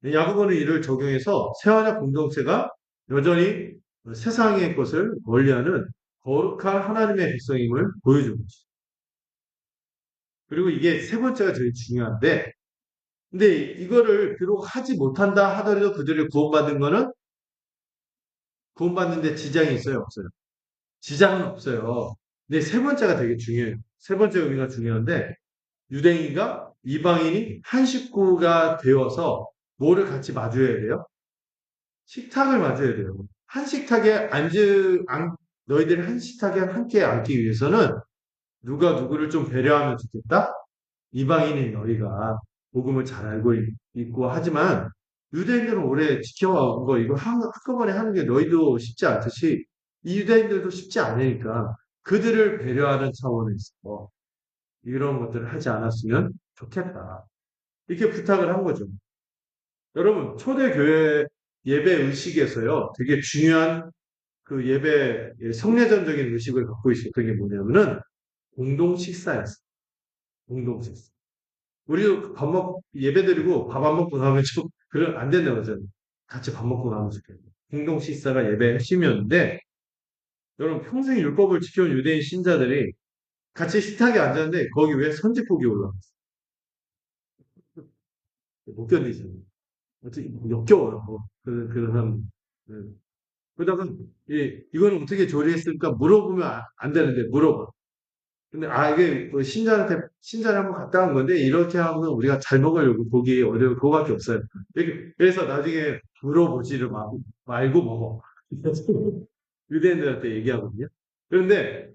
[SPEAKER 1] 야고보는 이를 적용해서 세화냐 공동체가 여전히 세상의 것을 멀리하는 거룩한 하나님의 백성임을 보여주는 거죠. 그리고 이게 세 번째가 제일 중요한데 근데 이거를 비록 하지 못한다 하더라도 그들을 구원받은 거는 구원받는데 지장이 있어요, 없어요? 지장은 없어요. 근데 세 번째가 되게 중요해요. 세 번째 의미가 중요한데 유대인과 이방인이 한 식구가 되어서 뭐를 같이 마주해야 돼요? 식탁을 마주해야 돼요. 한 식탁에 너희들이 한 식탁에 함께 앉기 위해서는 누가 누구를 좀 배려하면 좋겠다? 이방인인 너희가 복음을 잘 알고 있고 하지만 유대인들은 오래 지켜온 거 이거 한꺼번에 하는 게 너희도 쉽지 않듯이 이 유대인들도 쉽지 않으니까 그들을 배려하는 차원에서 이런 것들을 하지 않았으면 좋겠다. 이렇게 부탁을 한 거죠. 여러분, 초대교회 예배 의식에서요, 되게 중요한 그 예배, 성례전적인 의식을 갖고 있었던 게 뭐냐면은 공동 식사였어요. 공동 식사. 우리도 예배 드리고 밥 안 먹고 가면 좀, 안 된다고 하잖아요. 같이 밥 먹고 가면 좋겠다. 공동 식사가 예배의 핵심이었는데, 여러분, 평생 율법을 지켜온 유대인 신자들이 같이 식탁에 앉았는데, 거기 왜 선지폭이 올라왔어요? 못 견디잖아요. 어떻게, 역겨워요. 그런 사람. 네. 그러다가, 이거는 어떻게 조리했을까 물어보면 안 되는데, 물어봐. 근데 이게 뭐 신자를 한번 갔다 온 건데 이렇게 하면 우리가 잘 먹으려고 보기 어려운 그거밖에 없어요. 그래서 나중에 물어보지를 말고 먹어. 유대인들한테 얘기하거든요. 그런데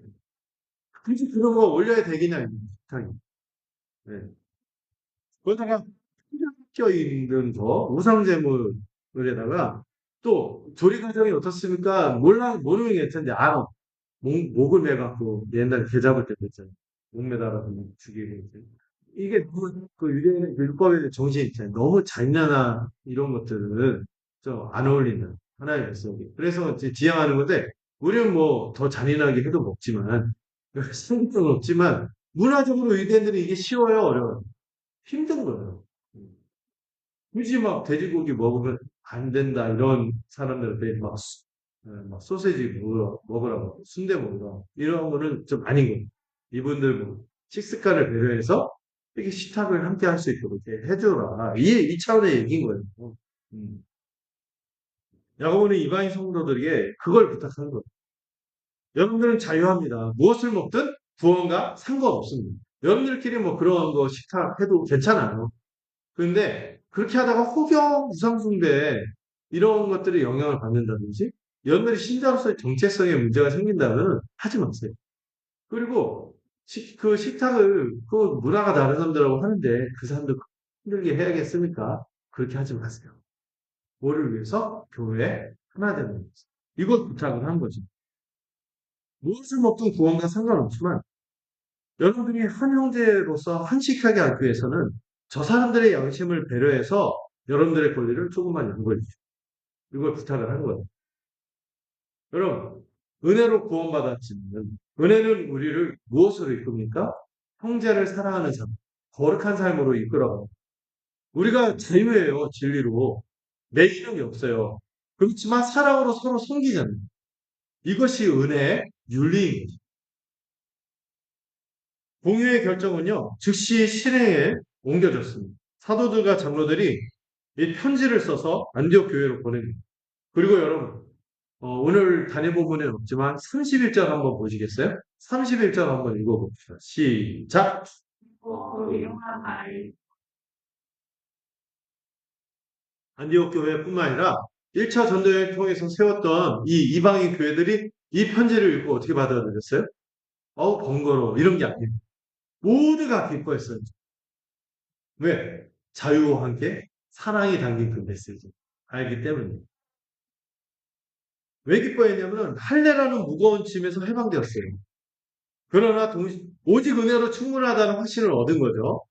[SPEAKER 1] 굳이 그런 거 올려야 되겠냐 식탁에. 네. 거기다가 껴 있는 거 우상제물에다가 또 조리 과정이 어떻습니까? 모르는 게 있는데 알아. 목을 매갖고 옛날에 개 잡을 때 그랬잖아요. 목 매달아서 막 죽이고 이제. 이게 너무 그 유대인의 그 율법의 정신이 있잖아요. 너무 잔인한 이런 것들은 좀 안 어울리는 하나의 백성이. 그래서 이제 지향하는 건데 우리는 뭐 더 잔인하게 해도 먹지만 상식적은 없지만 문화적으로 유대인들이 이게 쉬워요, 어려워요? 힘든 거예요. 굳이 막 돼지고기 먹으면 안 된다 이런 사람들한테 막 소세지 먹으라고 순대 먹으라고 이런 거는 좀 아닌 거예요. 이분들 뭐 식습관을 배려해서 이렇게 식탁을 함께 할 수 있도록 이렇게 해줘라. 이 차원의 얘기인 거예요. 음. 야고보는 이방인 성도들에게 그걸 부탁하는 거예요. 여러분들은 자유합니다. 무엇을 먹든 구원과 상관없습니다. 여러분들끼리 뭐 그런 거 식탁 해도 괜찮아요. 그런데 그렇게 하다가 혹여 우상숭배 이런 것들이 영향을 받는다든지 여러분들이 신자로서의 정체성에 문제가 생긴다면 하지 마세요. 그리고 그 식탁을 그 문화가 다른 사람들하고 하는데 그 사람들 힘들게 해야겠습니까? 그렇게 하지 마세요. 뭐를 위해서? 교회 하나 되는 거죠. 이걸 부탁을 한 거죠. 무엇을 먹든 구원과 상관없지만 여러분들이 한 형제로서 한식하게 하기 위해서는 저 사람들의 양심을 배려해서 여러분들의 권리를 조금만 양보해 주십시오. 이걸 부탁을 하는 거예요. 여러분, 은혜로 구원받았지만 은혜는 우리를 무엇으로 이끕니까? 형제를 사랑하는 삶, 거룩한 삶으로 이끌어가요. 우리가 자유예요, 진리로. 내 이름이 없어요. 그렇지만 사랑으로 서로 섬기잖아요. 이것이 은혜의 윤리입니다. 공유의 결정은요, 즉시 실행에 옮겨졌습니다. 사도들과 장로들이 이 편지를 써서 안디옥 교회로 보냅니다. 그리고 여러분, 오늘 단위 부분은 없지만 31절 한번 보시겠어요? 31절 한번 읽어봅시다. 시작!
[SPEAKER 2] 유용한 말
[SPEAKER 1] 안디옥 교회뿐만 아니라 1차 전도여행을 통해서 세웠던 이 이방인 교회들이 이 편지를 읽고 어떻게 받아들였어요? 번거로워. 이런 게 아니에요. 모두가 기뻐했어요. 왜? 자유와 함께 사랑이 담긴 그 메시지. 알기 때문에. 왜 기뻐했냐면 할례라는 무거운 짐에서 해방되었어요. 그러나 오직 은혜로 충분하다는 확신을 얻은 거죠.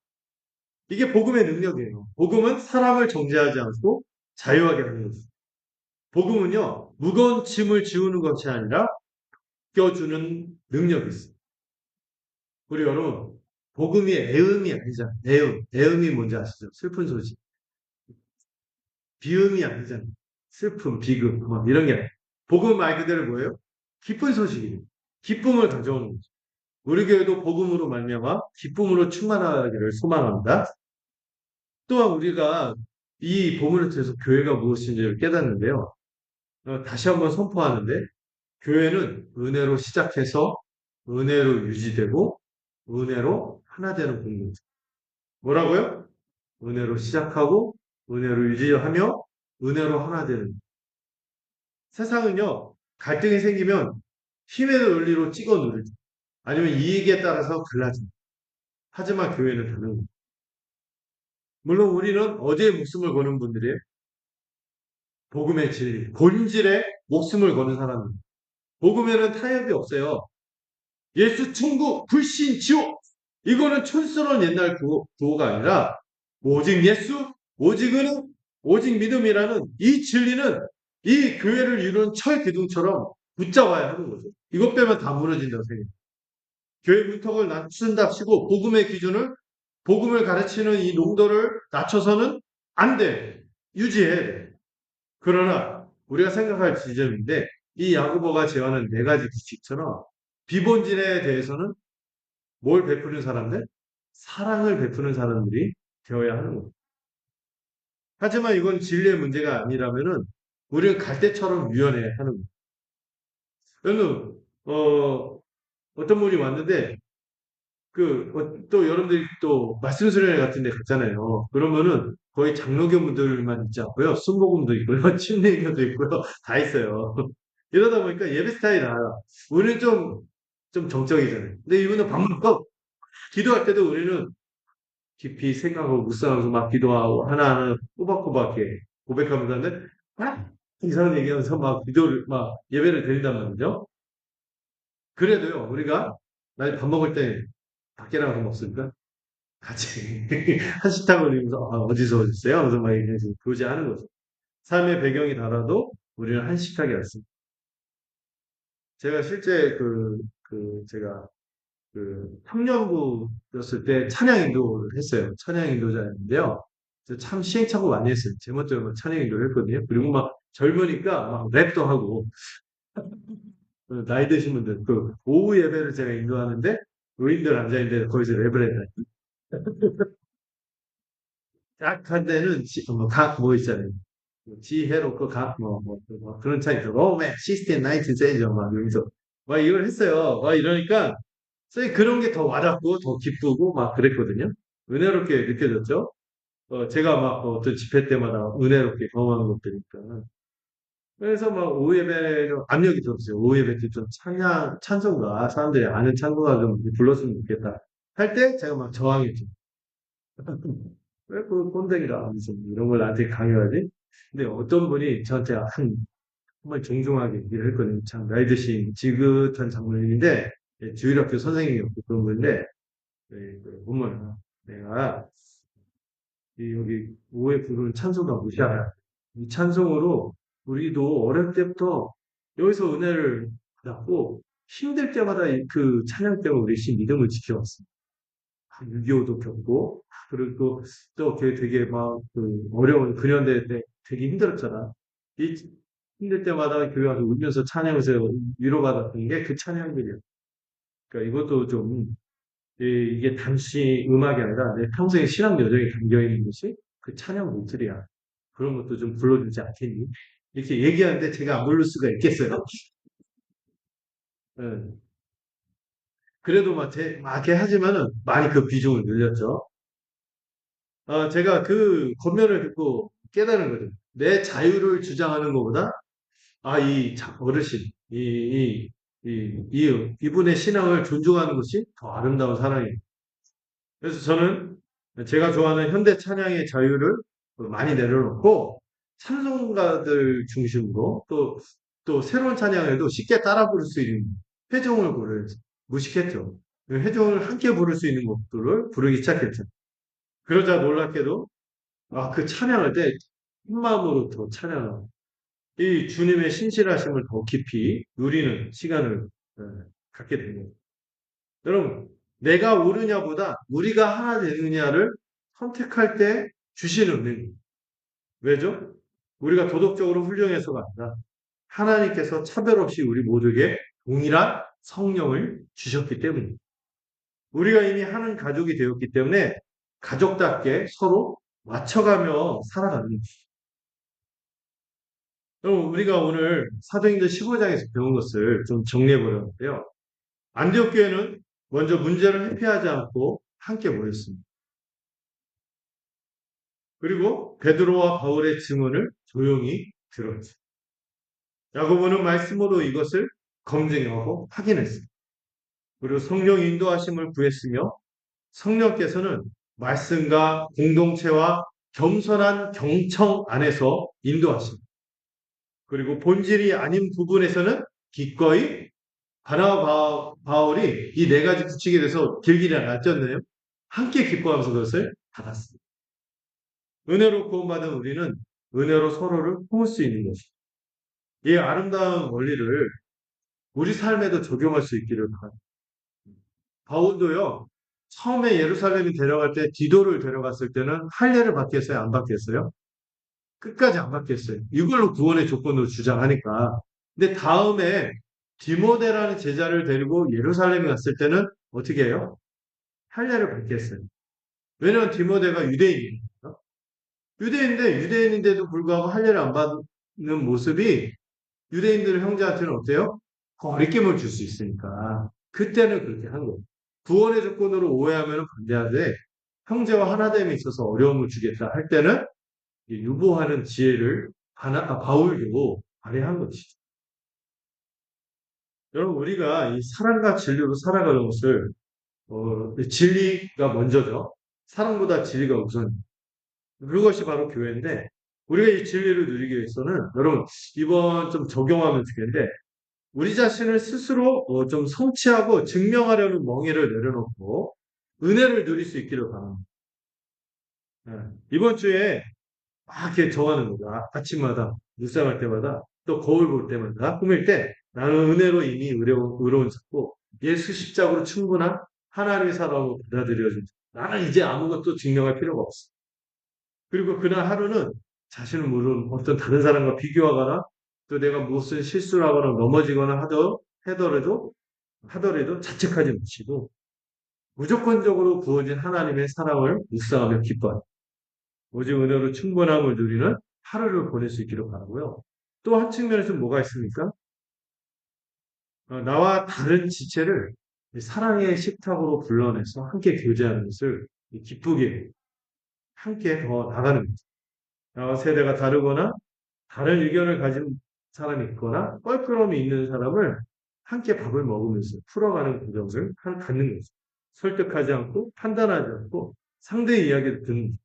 [SPEAKER 1] 이게 복음의 능력이에요. 복음은 사람을 정죄하지 않고 자유하게 하는 거죠. 복음은요, 무거운 짐을 지우는 것이 아니라 껴주는 능력이 있어요. 우리 여러분, 복음이 애음이 아니잖아요. 애음. 애음이 뭔지 아시죠? 슬픈 소식. 비음이 아니잖아요. 슬픔, 비금, 뭐 이런 게 아니에요. 복음 말 그대로 뭐예요? 기쁜 소식이에요. 기쁨을 가져오는 거죠. 우리 교회도 복음으로 말미암아 기쁨으로 충만하기를 소망합니다. 또한 우리가 이 복음을 통해서 교회가 무엇인지를 깨닫는데요. 다시 한번 선포하는데 교회는 은혜로 시작해서 은혜로 유지되고 은혜로 하나 되는 공동체. 뭐라고요? 은혜로 시작하고 은혜로 유지하며 은혜로 하나 되는. 세상은요, 갈등이 생기면 힘의 논리로 찍어 누르죠. 아니면 이익에 따라서 갈라집니다. 하지만 교회는 다른 겁니다. 물론 우리는 어제의 목숨을 거는 분들이에요. 복음의 진리, 본질에 목숨을 거는 사람입니다. 복음에는 타협이 없어요. 예수 천국, 불신 지옥. 이거는 촌스러운 옛날 구호가 아니라 오직 예수, 오직 은혜, 오직 믿음이라는 이 진리는 이 교회를 이루는 철 기둥처럼 붙잡아야 하는 거죠. 이것 빼면 다 무너진다고 생각해요. 교회 문턱을 낮춘답시고 복음의 기준을 복음을 가르치는 이 농도를 낮춰서는 안 돼. 유지해야 돼. 그러나 우리가 생각할 지점인데 이 야고보가 제안한 네 가지 규칙처럼 비본질에 대해서는 뭘 베푸는 사람들? 사랑을 베푸는 사람들이 되어야 하는 겁니다. 하지만 이건 진리의 문제가 아니라면은 우리는 갈대처럼 유연해야 하는 겁니다. 여러분, 어떤 분이 왔는데 또 여러분들이 또 말씀 수련회 같은 데 갔잖아요. 그러면은 거의 장로교분들만 있지 않고요. 순복음도 있고요. 침례교도 있고요. 다 있어요. 이러다 보니까 예배 스타일이 달라요. 우리는 좀 정적이잖아요. 근데 이분은 밥 먹고 기도할 때도 우리는 깊이 생각하고 묵상하면서 막 기도하고 하나하나 꼬박꼬박하게 고백하면서 하는데 이상한 얘기하면서 막 기도를 막 예배를 드린단 말이죠. 그래도요. 우리가 날 밥 먹을 때 밖에 나가서 먹습니까? 같이 한식탁을 올리면서 어디서 오셨어요? 하면서 막 이렇게 교제하는 거죠. 삶의 배경이 달라도 우리는 한식탁이 왔습니다. 제가 실제 제가 청년부였을 때 찬양 인도를 했어요. 찬양 인도자였는데요. 참 시행착오 많이 했어요. 제멋대로 찬양 인도를 했거든요. 그리고 막 젊으니까 막 랩도 하고 나이 드신 분들 오후 예배를 제가 인도하는데 노인들 앉아있는데 거기서 랩을 했다. 약한 데는 뭐 있잖아요. 지혜롭고 그런 차이죠. 로맨, 시스템, 나이트, 세이저 막 이러면서 막 이걸 했어요. 막 이러니까 선생님 그런 게 더 와닿고 더 기쁘고 막 그랬거든요. 은혜롭게 느껴졌죠. 제가 막 어떤 집회 때마다 은혜롭게 경험하는 것들이니까. 그래서 막 오후 예배 좀 압력이 들었어요. 오후 예배 때 좀 찬송가 사람들이 아는 찬송가 좀 불렀으면 좋겠다. 할 때 제가 막 저항했죠. 왜 그 꼰대기라 하면서 이런 걸 나한테 강요하지? 근데 어떤 분이 저한테 정말 정중하게 얘기를 했거든요. 참 나이 드신 지긋한 장로님인데 주일학교 선생님이었고 그런 분인데 보면 내가 여기 오후에 부르는 찬송가 무시하라. 이 찬송으로 우리도 어릴 때부터 여기서 은혜를 받았고 힘들 때마다 그 찬양 때문에 우리 믿음을 지켜왔습니다. 6.25도 겪고, 그리고 또 되게 막 그 어려운 근현대 때 되게 힘들었잖아. 이 힘들 때마다 교회 와서 울면서 찬양해서 위로받았던 게 그 찬양들이야. 그러니까 이것도 좀 이게 단순히 음악이 아니라 내 평생의 신앙 여정에 담겨 있는 것이 그 찬양 목소리야. 그런 것도 좀 불러주지 않겠니? 이렇게 얘기하는데 제가 안 부를 수가 있겠어요? 예. 그래도 막 이렇게 하지만은 많이 그 비중을 늘렸죠. 제가 그 권면을 듣고 깨달은 거죠. 내 자유를 주장하는 것보다, 어르신, 이분의 신앙을 존중하는 것이 더 아름다운 사랑이에요. 그래서 저는 제가 좋아하는 현대 찬양의 자유를 많이 내려놓고 찬송가들 중심으로 또 새로운 찬양에도 쉽게 따라 부를 수 있는 회종을 무식했죠. 회종을 함께 부를 수 있는 곡들을 부르기 시작했죠. 그러자 놀랍게도 그 찬양할 때 흰마음으로 더 찬양하고 이 주님의 신실하심을 더 깊이 누리는 시간을 예, 갖게 됩니다. 여러분, 내가 옳으냐보다 우리가 하나 되느냐를 선택할 때 주시는 은혜. 왜죠? 우리가 도덕적으로 훌륭해서가 아니라 하나님께서 차별 없이 우리 모두에게 동일한 성령을 주셨기 때문입니다. 우리가 이미 하는 가족이 되었기 때문에 가족답게 서로 맞춰가며 살아가는 것이죠. 그럼 우리가 오늘 사도행전 15장에서 배운 것을 좀 정리해 보려는데요. 안디옥 교회는 먼저 문제를 회피하지 않고 함께 모였습니다. 그리고 베드로와 바울의 증언을 조용히 들었죠. 야고보는 말씀으로 이것을 검증하고 확인했습니다. 그리고 성령 인도하심을 구했으며 성령께서는 말씀과 공동체와 겸손한 경청 안에서 인도하십니다. 그리고 본질이 아닌 부분에서는 기꺼이 바나바 바울이 이 네 가지 규칙에 대해서 길길이 놨잖아요. 함께 기뻐하면서 그것을 받았습니다. 은혜로 구원받은 우리는 은혜로 서로를 품을 수 있는 것입니다. 이 아름다운 원리를 우리 삶에도 적용할 수 있기를 바랍니다. 바울도요, 처음에 예루살렘에 데려갈 때 디도를 데려갔을 때는 할례를 받겠어요? 안 받겠어요? 끝까지 안 받겠어요. 이걸로 구원의 조건으로 주장하니까. 근데 다음에 디모데라는 제자를 데리고 예루살렘에 갔을 때는 어떻게 해요? 할례를 받겠어요. 왜냐하면 디모데가 유대인이니까. 유대인인데도 불구하고 할례를 안 받는 모습이 유대인들 형제한테는 어때요? 거리낌을 줄 수 있으니까. 그때는 그렇게 한 거예요. 구원의 조건으로 오해하면 반대하되 형제와 하나됨에 있어서 어려움을 주겠다 할 때는 유보하는 지혜를 바울도 발휘한 것이죠. 여러분 우리가 이 사랑과 진리로 살아가는 것을 진리가 먼저죠. 사랑보다 진리가 우선. 그것이 바로 교회인데 우리가 이 진리를 누리기 위해서는 여러분 이번 좀 적용하면 좋겠는데 우리 자신을 스스로 좀 성취하고 증명하려는 멍에를 내려놓고 은혜를 누릴 수 있기를 바랍니다. 예. 이번 주에 막 이렇게 정하는 거다. 아침마다 묵상할 때마다 또 거울 볼 때마다 꾸밀 때 나는 은혜로 이미 의로운 자고 예수 십자가로 충분한 하나님의 사랑으로 받아들여진 자. 나는 이제 아무것도 증명할 필요가 없어. 그리고 그날 하루는 자신을 모르는 어떤 다른 사람과 비교하거나 또 내가 무슨 실수를 하거나 넘어지거나 하더라도 자책하지 마시고 무조건적으로 부어진 하나님의 사랑을 묵상하며 기뻐하라. 오직 은혜로 충분함을 누리는 하루를 보낼 수 있기를 바라고요. 또 한 측면에서 뭐가 있습니까? 나와 다른 지체를 사랑의 식탁으로 불러내서 함께 교제하는 것을 기쁘게 함께 더 나가는 거죠. 나와 세대가 다르거나 다른 의견을 가진 사람이 있거나 껄끄러움이 있는 사람을 함께 밥을 먹으면서 풀어가는 과정을 갖는 거죠. 설득하지 않고 판단하지 않고 상대의 이야기를 듣는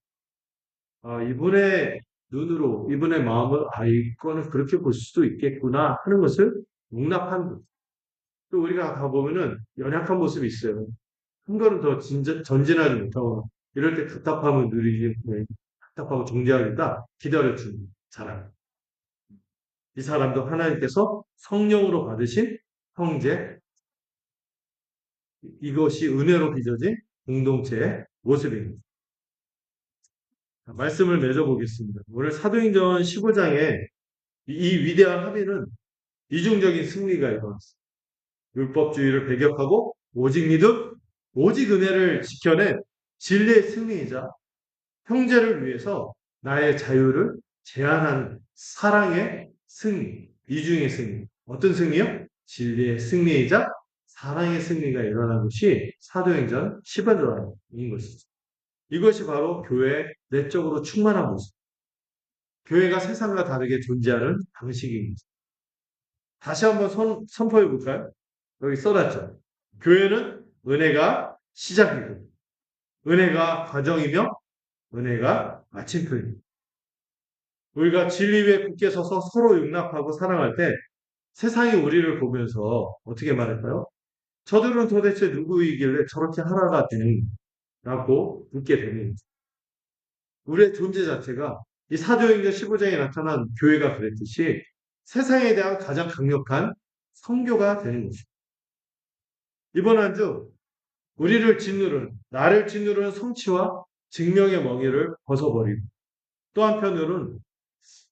[SPEAKER 1] 이분의 눈으로 이분의 마음을 이거는 그렇게 볼 수도 있겠구나 하는 것을 용납하는 거죠. 또 우리가 가보면은 연약한 모습이 있어요. 한 걸음 더 전진하지 못하고 이럴 때 답답함을 누리기 답답하고 정죄하겠다 기다려주는 사람. 이 사람도 하나님께서 성령으로 받으신 형제 이것이 은혜로 빚어진 공동체의 모습입니다. 말씀을 맺어보겠습니다. 오늘 사도행전 15장에 이 위대한 합의는 이중적인 승리가 일어났습니다. 율법주의를 배격하고 오직 믿음, 오직 은혜를 지켜낸 진리의 승리이자 형제를 위해서 나의 자유를 제한한 사랑의 승리, 이중의 승리. 어떤 승리요? 진리의 승리이자 사랑의 승리가 일어난 것이 사도행전 15장인 것이죠. 이것이 바로 교회의 내적으로 충만한 모습. 교회가 세상과 다르게 존재하는 방식입니다. 다시 한번 선포해 볼까요? 여기 써놨죠. 교회는 은혜가 시작이고, 은혜가 과정이며, 은혜가 마침표입니다. 우리가 진리 위에 굳게 서서 서로 용납하고 사랑할 때 세상이 우리를 보면서 어떻게 말할까요? 저들은 도대체 누구이길래 저렇게 하나가 되는라고 묻게 됩니다. 우리의 존재 자체가 이 사도행전 15장에 나타난 교회가 그랬듯이 세상에 대한 가장 강력한 선교가 되는 것입니다. 이번 한 주 나를 짓누르는 성취와 증명의 멍에를 벗어버리고 또 한편으로는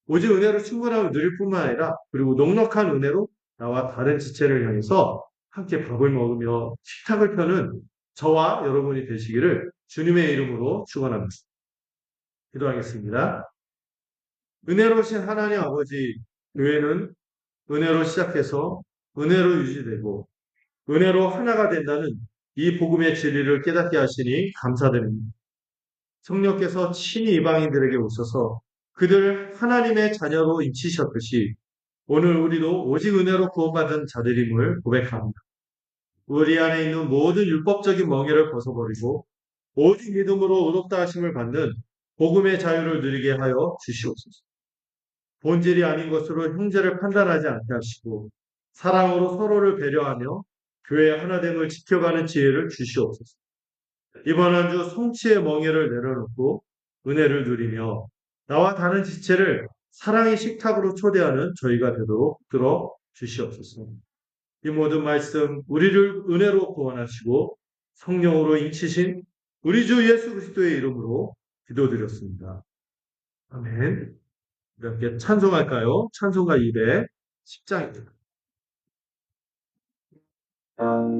[SPEAKER 1] 오직 은혜로 충분함을 누릴 뿐만 아니라 그리고 넉넉한 은혜로 나와 다른 지체를 향해서 함께 밥을 먹으며 식탁을 펴는 저와 여러분이 되시기를 주님의 이름으로 축원합니다. 기도하겠습니다. 은혜로우신 하나님 아버지, 교회는 은혜로 시작해서 은혜로 유지되고 은혜로 하나가 된다는 이 복음의 진리를 깨닫게 하시니 감사드립니다. 성령께서 친히 이방인들에게 오셔서 그들 하나님의 자녀로 인치셨듯이 오늘 우리도 오직 은혜로 구원받은 자들임을 고백합니다. 우리 안에 있는 모든 율법적인 멍에를 벗어버리고 오직 믿음으로 의롭다 하심을 받는 복음의 자유를 누리게 하여 주시옵소서. 본질이 아닌 것으로 형제를 판단하지 않게 하시고 사랑으로 서로를 배려하며 교회의 하나됨을 지켜가는 지혜를 주시옵소서. 이번 한 주 성취의 멍에를 내려놓고 은혜를 누리며 나와 다른 지체를 사랑의 식탁으로 초대하는 저희가 되도록 들어 주시옵소서. 이 모든 말씀 우리를 은혜로 구원하시고 성령으로 인치신 우리 주 예수 그리스도의 이름으로 기도드렸습니다. 아멘. 이렇게 찬송할까요? 찬송가 210장입니다.